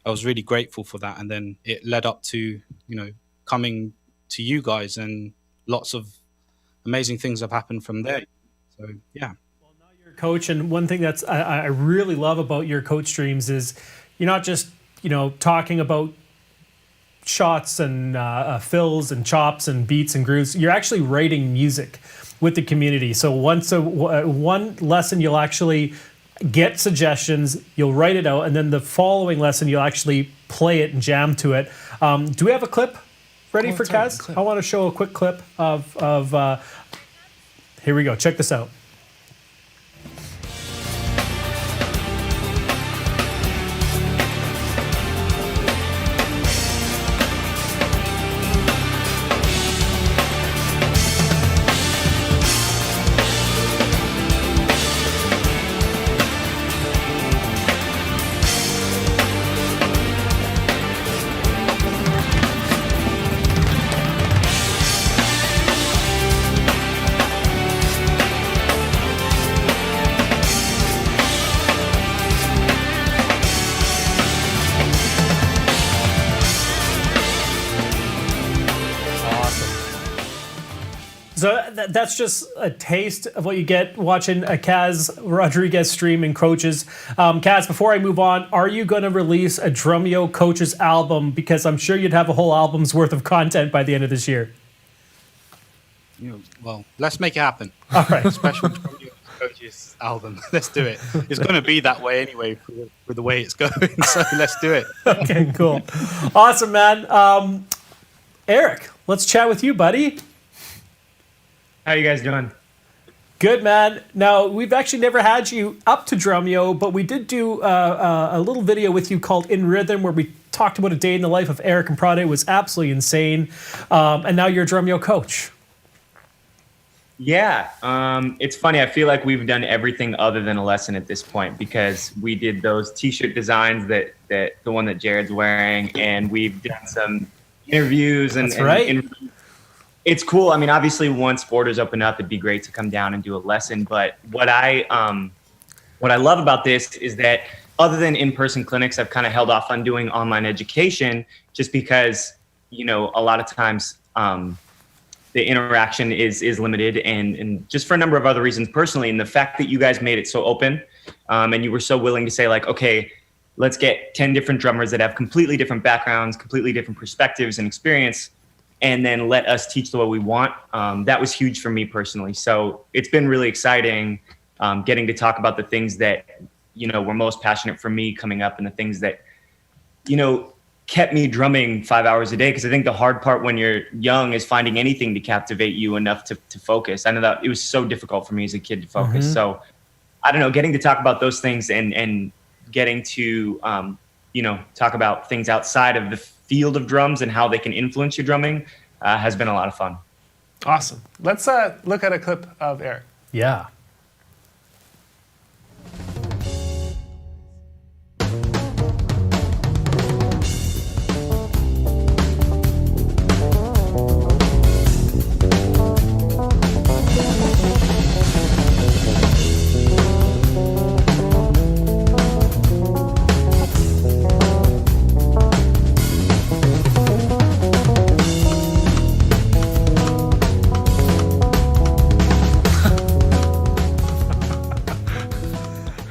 I was really grateful for that. And then it led up to, coming to you guys, and lots of amazing things have happened from there. So, yeah. Well, now you're a coach, and one thing that's I really love about your coach streams is you're not just, talking about shots and fills and chops and beats and grooves. You're actually writing music with the community. So one lesson you'll actually get suggestions, you'll write it out, and then the following lesson you'll actually play it and jam to it. Do we have a clip ready for Kaz? I want to show a quick clip of here we go. Check this out. So that's just a taste of what you get watching a Kaz Rodriguez stream in Coaches. Kaz, before I move on, are you going to release a Drumeo Coaches album? Because I'm sure you'd have a whole album's worth of content by the end of this year. Well, let's make it happen. All right. Special Drumeo Coaches album. Let's do it. It's going to be that way anyway with the way it's going. So let's do it. Okay, cool. Awesome, man. Eric, let's chat with you, buddy. How you guys doing? Good, man. Now, we've actually never had you up to Drumeo, but we did do a little video with you called In Rhythm, where we talked about a day in the life of Eric and Prada. It was absolutely insane. And now you're a Drumeo coach. Yeah, it's funny. I feel like we've done everything other than a lesson at this point, because we did those T-shirt designs that the one that Jared's wearing, and we've done some interviews and, That's right. and it's cool. I mean, obviously, once borders open up, it'd be great to come down and do a lesson. But what I love about this is that other than in-person clinics, I've kind of held off on doing online education just because, you know, a lot of times the interaction is limited and just for a number of other reasons personally. And the fact that you guys made it so open and you were so willing to say like, okay, let's get 10 different drummers that have completely different backgrounds, completely different perspectives and experience, and then let us teach the way we want. That was huge for me personally. So it's been really exciting getting to talk about the things that, you know, were most passionate for me coming up and the things that, you know, kept me drumming 5 hours a day. Because I think the hard part when you're young is finding anything to captivate you enough to focus. I know that it was so difficult for me as a kid to focus. Mm-hmm. So I don't know, getting to talk about those things and getting to, you know, talk about things outside of the field of drums and how they can influence your drumming has been a lot of fun. Awesome. Let's look at a clip of Eric. Yeah.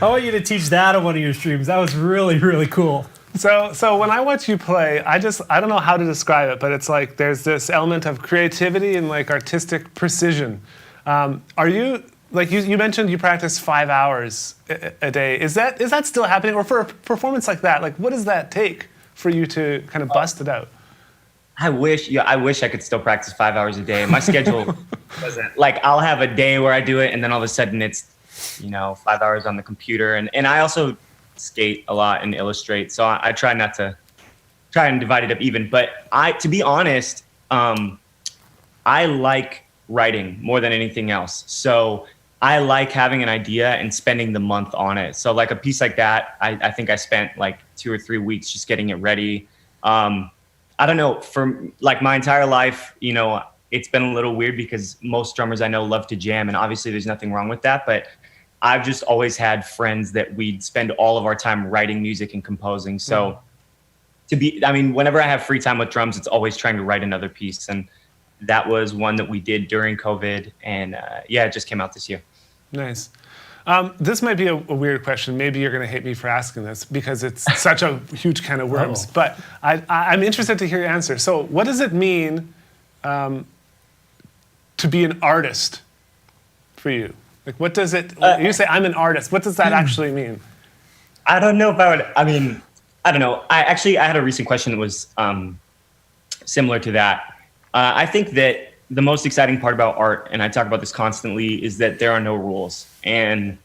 I want you to teach that on one of your streams. That was really, really cool. So when I watch you play, I don't know how to describe it, but it's like there's this element of creativity and like artistic precision. Are you like you mentioned you practice 5 hours a day? Is that still happening, or for a performance like that, like what does that take for you to kind of bust it out? I wish I could still practice 5 hours a day. My schedule doesn't. Like I'll have a day where I do it, and then all of a sudden it's, you know, 5 hours on the computer. And I also skate a lot and illustrate. So I try not to try and divide it up even. But to be honest, I like writing more than anything else. So I like having an idea and spending the month on it. So like a piece like that, I think I spent like 2 or 3 weeks just getting it ready. I don't know, for like my entire life, you know, it's been a little weird because most drummers I know love to jam, and obviously there's nothing wrong with that, but I've just always had friends that we'd spend all of our time writing music and composing. So whenever I have free time with drums, it's always trying to write another piece. And that was one that we did during COVID. And it just came out this year. Nice. This might be a weird question. Maybe you're going to hate me for asking this because it's such a huge can of worms. Uh-oh. But I'm interested to hear your answer. So what does it mean to be an artist for you? Like, what does it, you say I'm an artist, what does that actually mean? I don't know if I would, I mean, I don't know. I had a recent question that was similar to that. I think that the most exciting part about art, and I talk about this constantly, is that there are no rules. And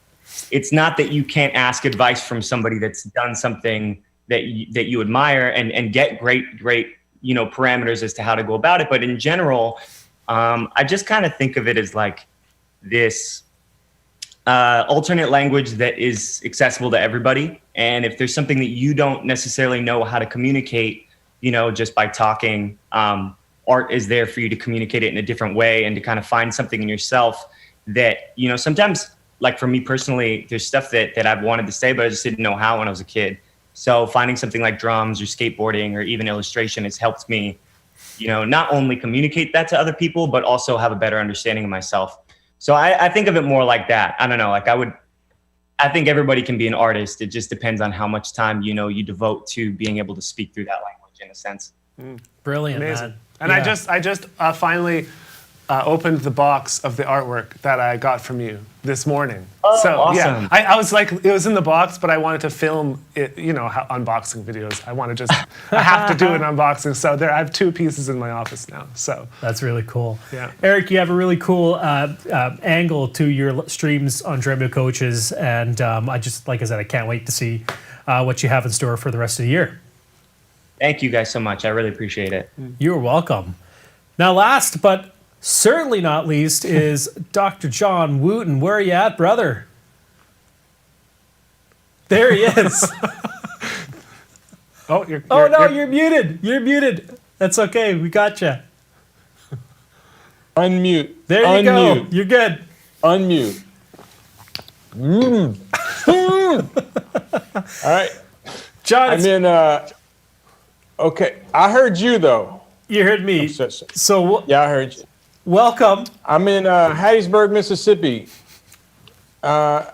it's not that you can't ask advice from somebody that's done something that you admire and get great, you know, parameters as to how to go about it. But in general, I just kind of think of it as like this alternate language that is accessible to everybody. And if there's something that you don't necessarily know how to communicate, you know, just by talking, art is there for you to communicate it in a different way and to kind of find something in yourself that, you know, sometimes, like for me personally, there's stuff that I've wanted to say, but I just didn't know how when I was a kid. So finding something like drums or skateboarding or even illustration has helped me, you know, not only communicate that to other people, but also have a better understanding of myself. So I think of it more like that. I don't know, like I think everybody can be an artist. It just depends on how much time, you know, you devote to being able to speak through that language in a sense. Brilliant, Amazing. man. And Yeah. I just finally opened the box of the artwork that I got from you this morning. Oh, so awesome. yeah, I was like, it was in the box, but I wanted to film it, you know, unboxing videos. I have to do an unboxing. So I have 2 pieces in my office now. So That's really cool. Yeah. Eric, you have a really cool angle to your streams on Drumeo Coaches, and like I said, I can't wait to see what you have in store for the rest of the year. Thank you guys so much. I really appreciate it. You're welcome. Now, last but certainly not least is Dr. John Wooten. Where are you at, brother? There he is. You're muted. You're muted. That's okay. We got you. Unmute. There you go. You're good. Unmute. All right. John, I'm in, okay. I heard you, though. You heard me. So yeah, I heard you. Welcome. I'm in Hattiesburg, Mississippi. I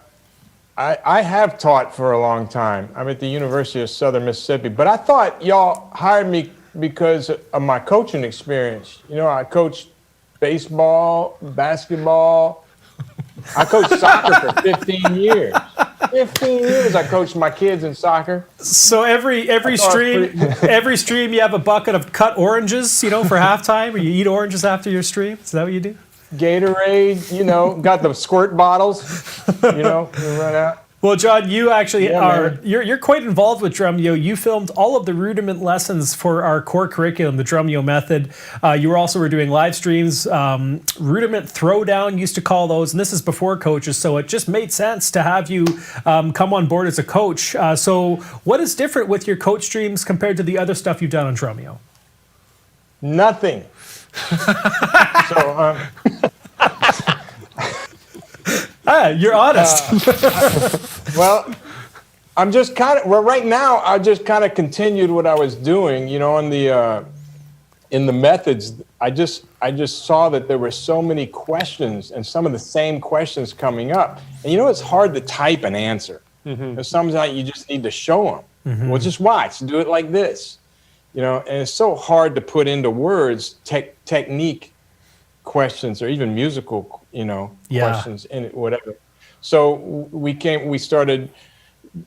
have taught for a long time. I'm at the University of Southern Mississippi, but I thought y'all hired me because of my coaching experience. You know, I coached baseball, basketball. I coached soccer for 15 years. 15 years I coached my kids in soccer. So every stream you have a bucket of cut oranges, for halftime, or you eat oranges after your stream? Is that what you do? Gatorade, got the squirt bottles, we run out. Well, John, you actually you're quite involved with Drumeo. You filmed all of the rudiment lessons for our core curriculum, the Drumeo method. You were doing live streams, rudiment throwdown used to call those, and this is before coaches, so it just made sense to have you come on board as a coach. So what is different with your coach streams compared to the other stuff you've done on Drumeo? Nothing. You're honest. Well, I'm just right now, I just kind of continued what I was doing, on the, in the methods. I just saw that there were so many questions and some of the same questions coming up. And it's hard to type an answer. Mm-hmm. Sometimes you just need to show them. Mm-hmm. Well, just watch, do it like this, and it's so hard to put into words technique questions or even musical questions in it, whatever. So we started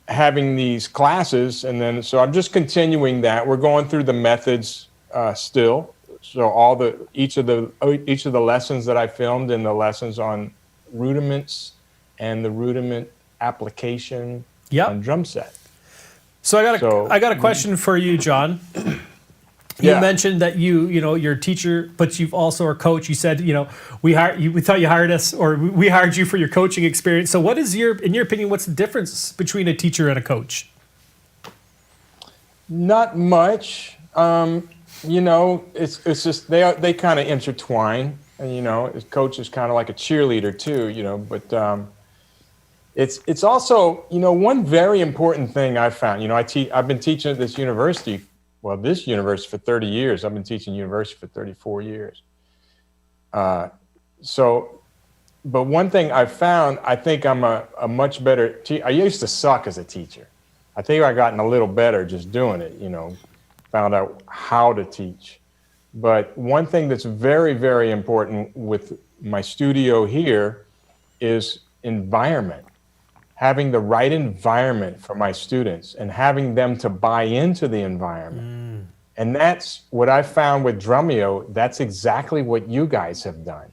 having these classes, and then so I'm just continuing that. We're going through the methods still. So each of the lessons that I filmed and the lessons on rudiments and the rudiment application on drum set. So I got a question for you, John. You mentioned that you're a teacher, but you've also are a coach. You said, we thought you hired us, or we hired you for your coaching experience. So what is in your opinion, what's the difference between a teacher and a coach? Not much. It's just they kind of intertwine, and a coach is kind of like a cheerleader too, but it's also, one very important thing I found, I've been teaching at this university for 30 years. I've been teaching university for 34 years. But one thing I found, I think I'm a much better teacher. I used to suck as a teacher. I think I've gotten a little better just doing it, found out how to teach. But one thing that's very, very important with my studio here is environment. Having the right environment for my students and having them to buy into the environment. And that's what I found with Drumeo. That's exactly what you guys have done.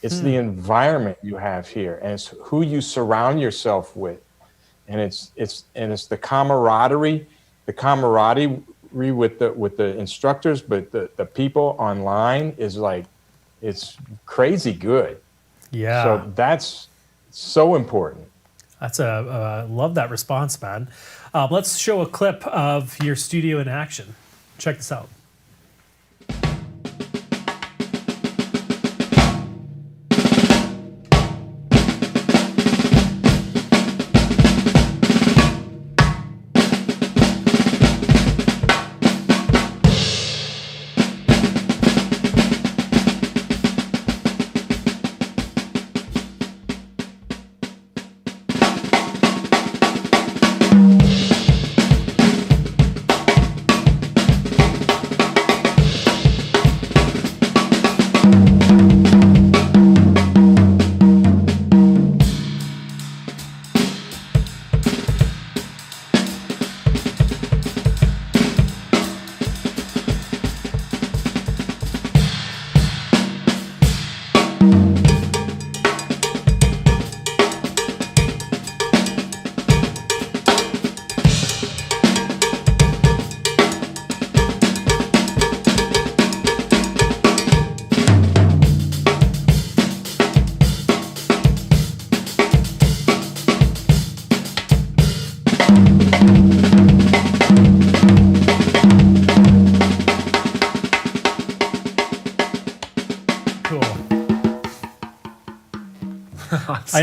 It's the environment you have here, and it's who you surround yourself with. And it's the camaraderie with the instructors, but the people online is it's crazy good. Yeah. So that's so important. That's love that response, man. Let's show a clip of your studio in action. Check this out.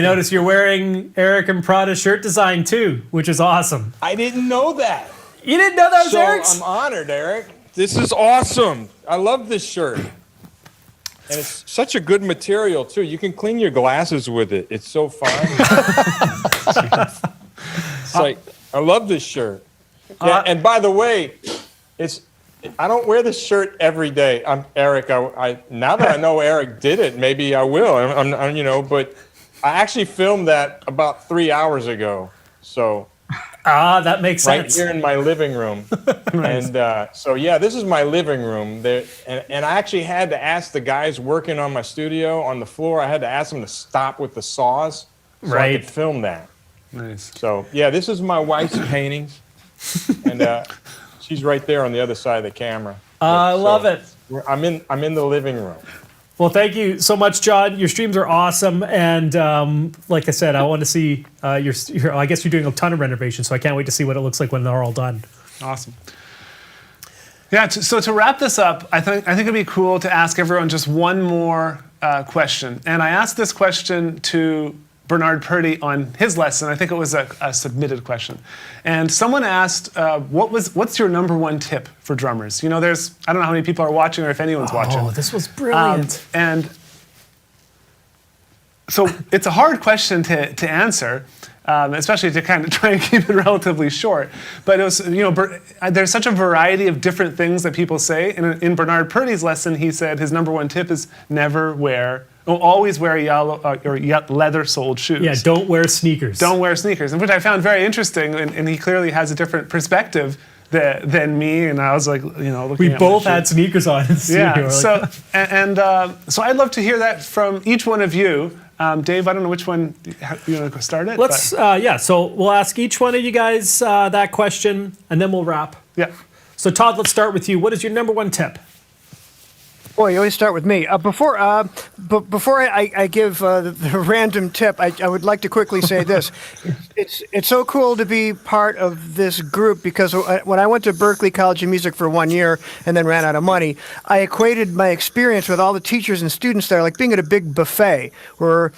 noticed you're wearing Eric and Prada's shirt design too, which is awesome. I didn't know that. You didn't know that was So Eric's? I'm honored, Eric. This is awesome. I love this shirt. And it's such a good material, too. You can clean your glasses with it. It's so fine. It's like, I love this shirt. Yeah, and by the way, I don't wear this shirt every day. I'm Eric. Now that I know Eric did it, maybe I will. But I actually filmed that about 3 hours ago. So that makes sense. Right here in my living room. Nice. And so, yeah, this is my living room. And I actually had to ask the guys working on my studio on the floor, I had to ask them to stop with the saws so I could film that. Nice. So, yeah, this is my wife's paintings. And she's right there on the other side of the camera. I love it. I'm in the living room. Well, thank you so much, John. Your streams are awesome, and like I said, I want to see your. I guess you're doing a ton of renovations, so I can't wait to see what it looks like when they're all done. Awesome. Yeah. So to wrap this up, I think it'd be cool to ask everyone just one more question, and I asked this question to Bernard Purdy on his lesson. I think it was a submitted question. And someone asked, what's your number one tip for drummers? I don't know how many people are watching or if anyone's watching. Oh, this was brilliant. And so it's a hard question to answer, especially to kind of try and keep it relatively short. But it was, there's such a variety of different things that people say. And in Bernard Purdy's lesson, he said his number one tip is always wear leather-soled shoes. Yeah, don't wear sneakers. Don't wear sneakers, which I found very interesting, and he clearly has a different perspective than me, and I was like, looking we at both had sneakers on in the studio. Yeah, so I'd love to hear that from each one of you. Dave, I don't know which one you want to start it. So we'll ask each one of you guys that question, and then we'll wrap. Yeah. So Todd, let's start with you. What is your number one tip? Boy, you always start with me. Before I give the random tip, I would like to quickly say this. It's so cool to be part of this group because when I went to Berklee College of Music for 1 year and then ran out of money, I equated my experience with all the teachers and students there like being at a big buffet where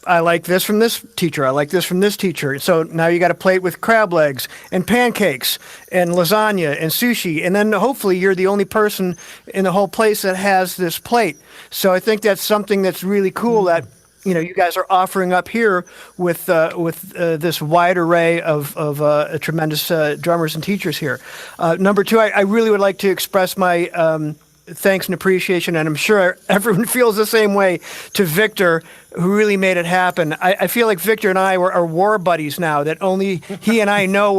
I like this from this teacher. I like this from this teacher. So now you got a plate with crab legs and pancakes and lasagna and sushi. And then hopefully you're the only person in the whole place that has this plate. So I think that's something that's really cool that, you guys are offering up here with this wide array of tremendous drummers and teachers here. Number two, I really would like to express my thanks and appreciation, and I'm sure everyone feels the same way, to Victor, who really made it happen. I feel like Victor and I are war buddies now, that only he and I know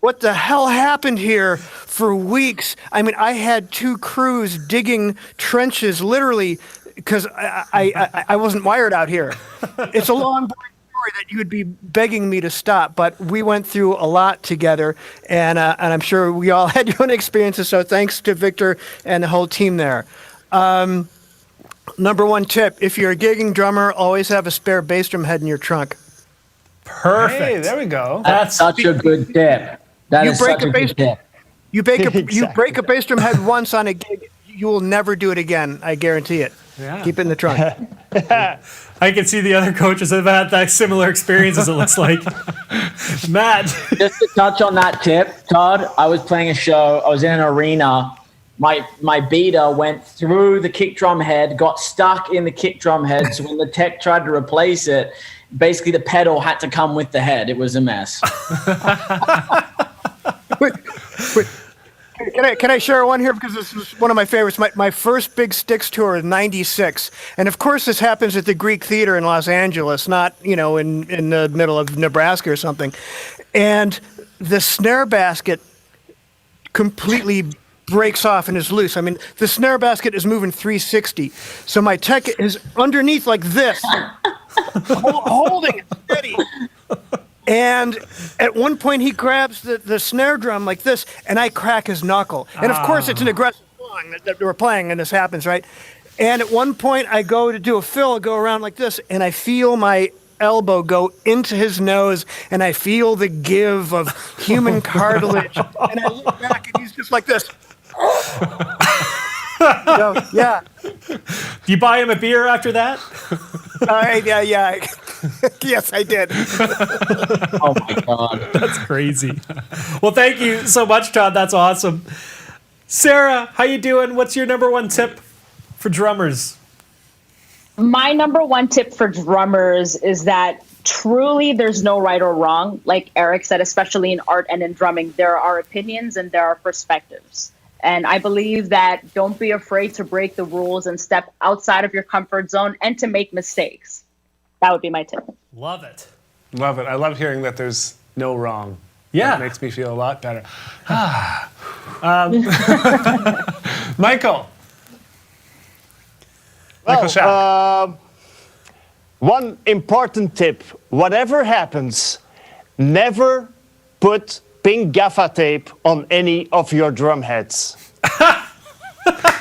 what the hell happened here for weeks. I mean, I had 2 crews digging trenches, literally, because I wasn't wired out here. It's a long, boring story that you would be begging me to stop, but we went through a lot together, and I'm sure we all had your own experiences, so thanks to Victor and the whole team there. Number one tip, if you're a gigging drummer, always have a spare bass drum head in your trunk. Perfect. Hey, there we go. That's such a good tip. That is such a good tip. You break a bass drum head once on a gig, you will never do it again. I guarantee it. Yeah. Keep it in the trunk. I can see the other coaches have had that similar experience, as it looks like. Matt. Just to touch on that tip, Todd, I was playing a show. I was in an arena. My beater went through the kick drum head, got stuck in the kick drum head. So when the tech tried to replace it, basically the pedal had to come with the head. It was a mess. Wait. Can I share one here, because this is one of my favorites. My first big Styx tour in '96, and of course this happens at the Greek Theater in Los Angeles, not in the middle of Nebraska or something. And the snare basket completely breaks off and is loose. I mean, the snare basket is moving 360, so my tech is underneath like this, holding it steady. And at one point, he grabs the snare drum like this, and I crack his knuckle. And of course, it's an aggressive song that we're playing, and this happens, right? And at one point, I go to do a fill, go around like this, and I feel my elbow go into his nose, and I feel the give of human cartilage. And I look back, and he's just like this. Yeah. Do you buy him a beer after that? Yeah. Yes, I did. Oh my God. That's crazy. Well, thank you so much, Todd. That's awesome. Sarah, how you doing? What's your number one tip for drummers? My number one tip for drummers is that truly there's no right or wrong. Like Eric said, especially in art and in drumming, there are opinions and there are perspectives. And I believe that don't be afraid to break the rules and step outside of your comfort zone and to make mistakes. That would be my tip. Love it. Love it. I love hearing that there's no wrong. Yeah. That makes me feel a lot better. Michael. Michael Schack. One important tip, whatever happens, never put pink gaffer tape on any of your drum heads.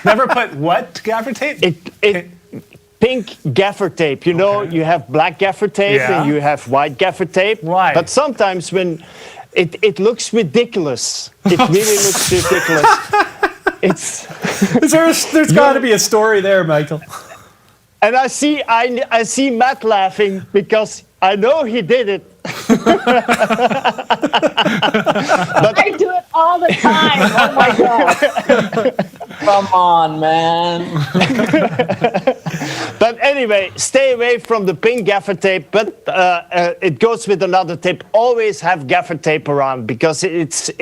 Never put what gaffer tape? Pink gaffer tape. You know, you have black gaffer tape and you have white gaffer tape. Why? But sometimes when it looks ridiculous. It really looks ridiculous. There's got to be a story there, Michael. And I see Matt laughing because I know he did it. But I do it all the time. Oh my God. Come on, man. But anyway, stay away from the pink gaffer tape. But it goes with another tip. Always have gaffer tape around because it's a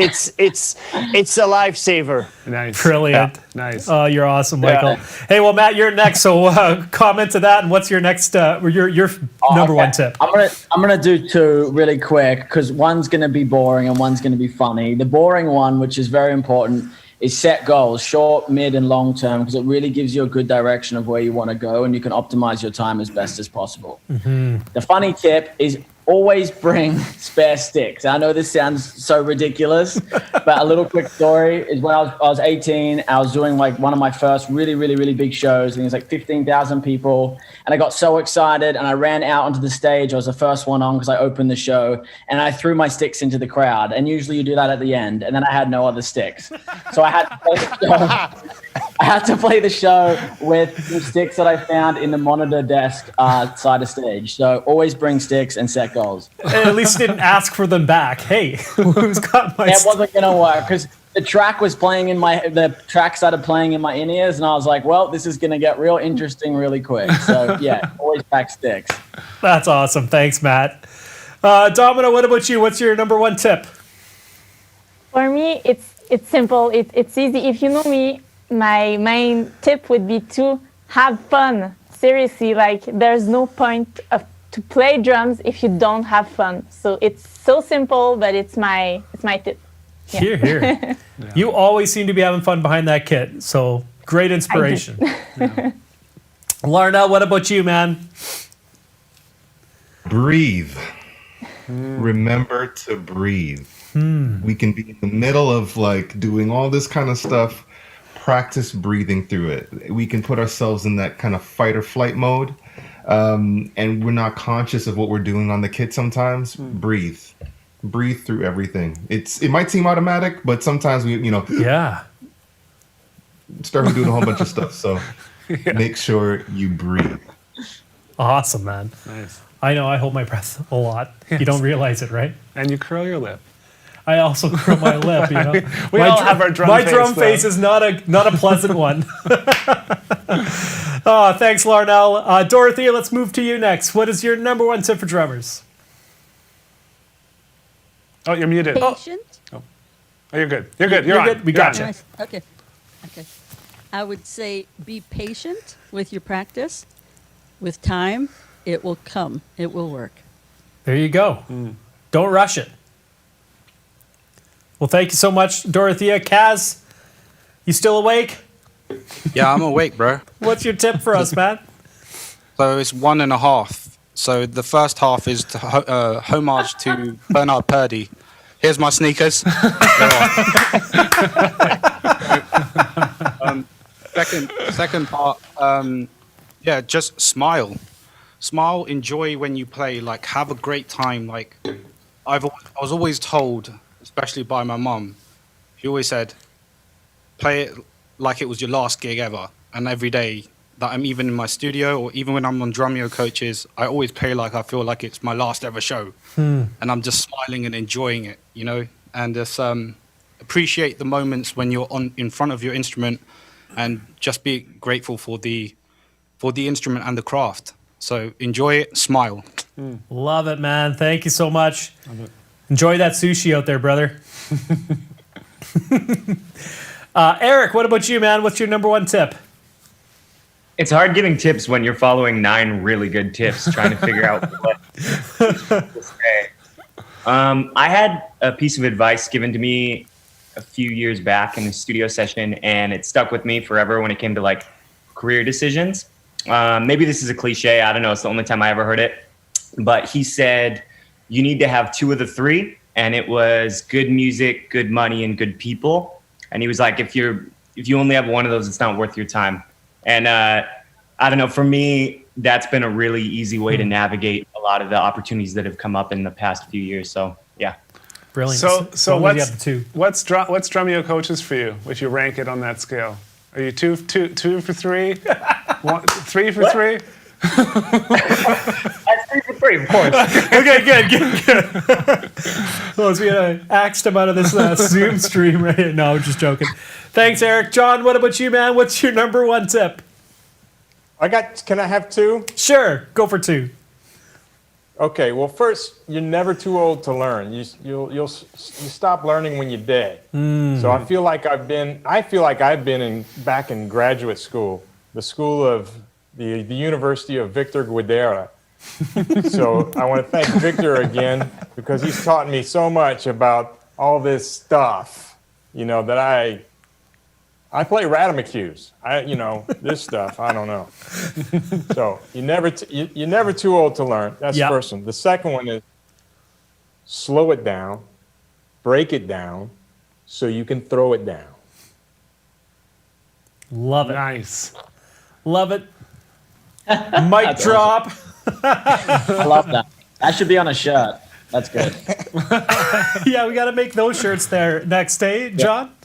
lifesaver. Nice. Brilliant. Yeah. Nice. Oh, you're awesome, Michael. Yeah. Hey, well, Matt, you're next. So comment to that. And what's your next, your number one tip? I'm gonna do two really quick because one's gonna be boring and one's gonna be funny. The boring one, which is very important, is set goals, short, mid, and long term, because it really gives you a good direction of where you want to go, and you can optimize your time as best as possible. Mm-hmm. The funny tip is always bring spare sticks. I know this sounds so ridiculous, but a little quick story is when I was 18, I was doing like one of my first really, really, really big shows. And it was like 15,000 people. And I got so excited and I ran out onto the stage. I was the first one on because I opened the show and I threw my sticks into the crowd. And usually you do that at the end. And then I had no other sticks. So I had to play the show. I had to play the show with the sticks that I found in the monitor desk side of stage. So always bring sticks and set goals. At least didn't ask for them back. Hey, who's got my It wasn't going to work because the track was playing the track started playing in my in-ears and I was like, well, this is going to get real interesting really quick. So yeah, always pack sticks. That's awesome. Thanks, Matt. Domino, what about you? What's your number one tip? For me, it's simple. It's easy. If you know me, my main tip would be to have fun. Seriously, like there's no point to play drums if you don't have fun. So it's so simple, but it's my tip. Yeah. Here, here. You always seem to be having fun behind that kit. So great inspiration. Yeah. Larnell, what about you, man? Breathe. Remember to breathe. We can be in the middle of like doing all this kind of stuff. Practice breathing through it. We can put ourselves in that kind of fight or flight mode. And we're not conscious of what we're doing on the kit sometimes. Breathe through everything. It might seem automatic, but sometimes we start doing a whole bunch of stuff. So make sure you breathe. Awesome, man. Nice. I know I hold my breath a lot. Yes. You don't realize it, right? And you curl your lip. I also curl my lip, you know. We all have our drum face. My drum face is not a pleasant one. Oh, thanks, Larnell. Dorothea, let's move to you next. What is your number one tip for drummers? Oh, you're muted. Patient. Oh, you're good. You're good. You're on. Good. We got you. Nice. Okay. I would say be patient with your practice. With time, it will come. It will work. There you go. Don't rush it. Well, thank you so much, Dorothea. Kaz, you still awake? Yeah, I'm awake, bro. What's your tip for us, man? So it's 1.5. So the first half is to homage to Bernard Purdy. Here's my sneakers. Second part, just smile. Smile, enjoy when you play, like have a great time. Like I was always told, especially by my mum, she always said, play it like it was your last gig ever. And every day that I'm even in my studio or even when I'm on Drumeo Coaches, I always play like I feel like it's my last ever show. And I'm just smiling and enjoying it, you know, and just appreciate the moments when you're in front of your instrument and just be grateful for the instrument and the craft. So enjoy it, smile. Love it, man. Thank you so much. Enjoy that sushi out there, brother. Eric, what about you, man? What's your number one tip? It's hard giving tips when you're following 9 really good tips, trying to figure out what to say. I had a piece of advice given to me a few years back in a studio session, and it stuck with me forever when it came to like career decisions. Maybe this is a cliche. I don't know. It's the only time I ever heard it. But he said, you need to have 2 of the 3. And it was good music, good money, and good people. And he was like, if you only have one of those, it's not worth your time. And I don't know, for me, that's been a really easy way to navigate a lot of the opportunities that have come up in the past few years. So, yeah. Brilliant. So what's Drumeo Coaches for you, if you rank it on that scale? Are you 2 for 3? 3 for 3? That's 3 for 3, of course. Okay, good. Well, we axed him out of this Zoom stream right here. No, I'm just joking. Thanks, Eric. John, what about you, man? What's your number one tip? Can I have 2? Sure, go for 2. Okay, well, first, you're never too old to learn. You stop learning when you're dead. So I feel like I've been back in graduate school, the school of the University of Victor Guidera. So I want to thank Victor again because he's taught me so much about all this stuff, you know, that I play Radamucus. This stuff, I don't know. So you're never too old to learn. That's the first one. The second one is slow it down, break it down, so you can throw it down. Love it. Nice. Love it. Mic drop. I love that. That should be on a shirt. That's good. Yeah, we got to make those shirts there next day, John.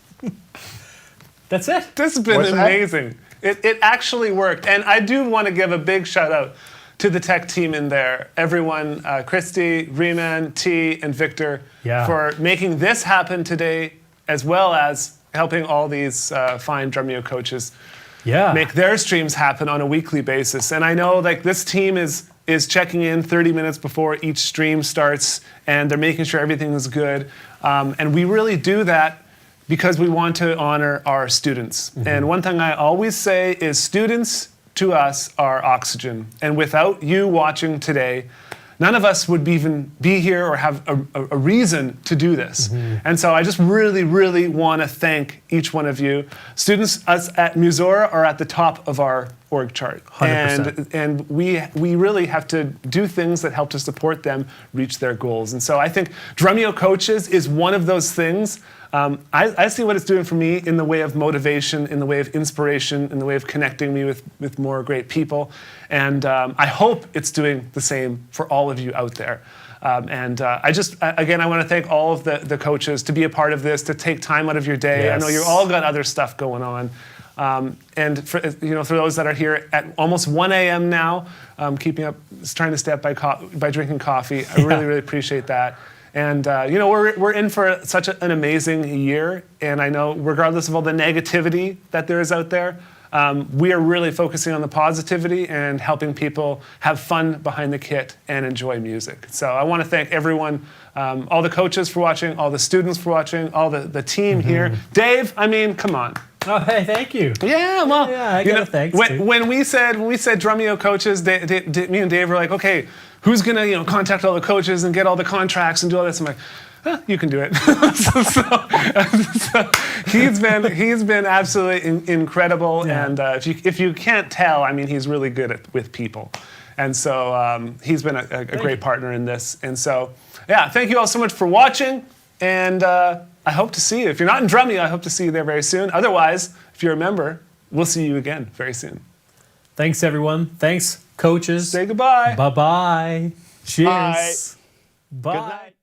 That's it. This has been amazing. It actually worked. And I do want to give a big shout out to the tech team in there. Everyone, Christy, Riemann, T, and Victor, for making this happen today, as well as helping all these fine Drumeo coaches make their streams happen on a weekly basis. And I know like this team is checking in 30 minutes before each stream starts, and they're making sure everything is good. And we really do that because we want to honor our students. And one thing I always say is students to us are oxygen. And without you watching today, none of us would even be here or have a reason to do this. And so I just really, really want to thank each one of you. Students, us at Musora are at the top of our org chart. 100%. And we really have to do things that help to support them reach their goals. And so I think Drumeo Coaches is one of those things. I see what it's doing for me in the way of motivation, in the way of inspiration, in the way of connecting me with more great people. And I hope it's doing the same for all of you out there. Again, I want to thank all of the coaches to be a part of this, to take time out of your day. Yes. I know you all got other stuff going on. And for those that are here at almost 1 a.m. now, keeping up, trying to stay up by drinking coffee, I really, really appreciate that. And we're in for such an amazing year, and I know regardless of all the negativity that there is out there, we are really focusing on the positivity and helping people have fun behind the kit and enjoy music. So I want to thank everyone, all the coaches for watching, all the students for watching, all the team here. Dave, I mean, come on. Oh, hey, thank you. Yeah, well, I got a thanks. When we said Drumeo Coaches, me and Dave were like, okay, who's gonna contact all the coaches and get all the contracts and do all this? I'm like, you can do it. so he's been absolutely incredible, and if you can't tell, I mean, he's really good with people, and so he's been a great partner in this. And so, thank you all so much for watching, and I hope to see you. If you're not in Drumeo, I hope to see you there very soon. Otherwise, if you're a member, we'll see you again very soon. Thanks, everyone. Thanks, coaches. Say goodbye. Bye-bye. Cheers. Bye. Bye. Good night.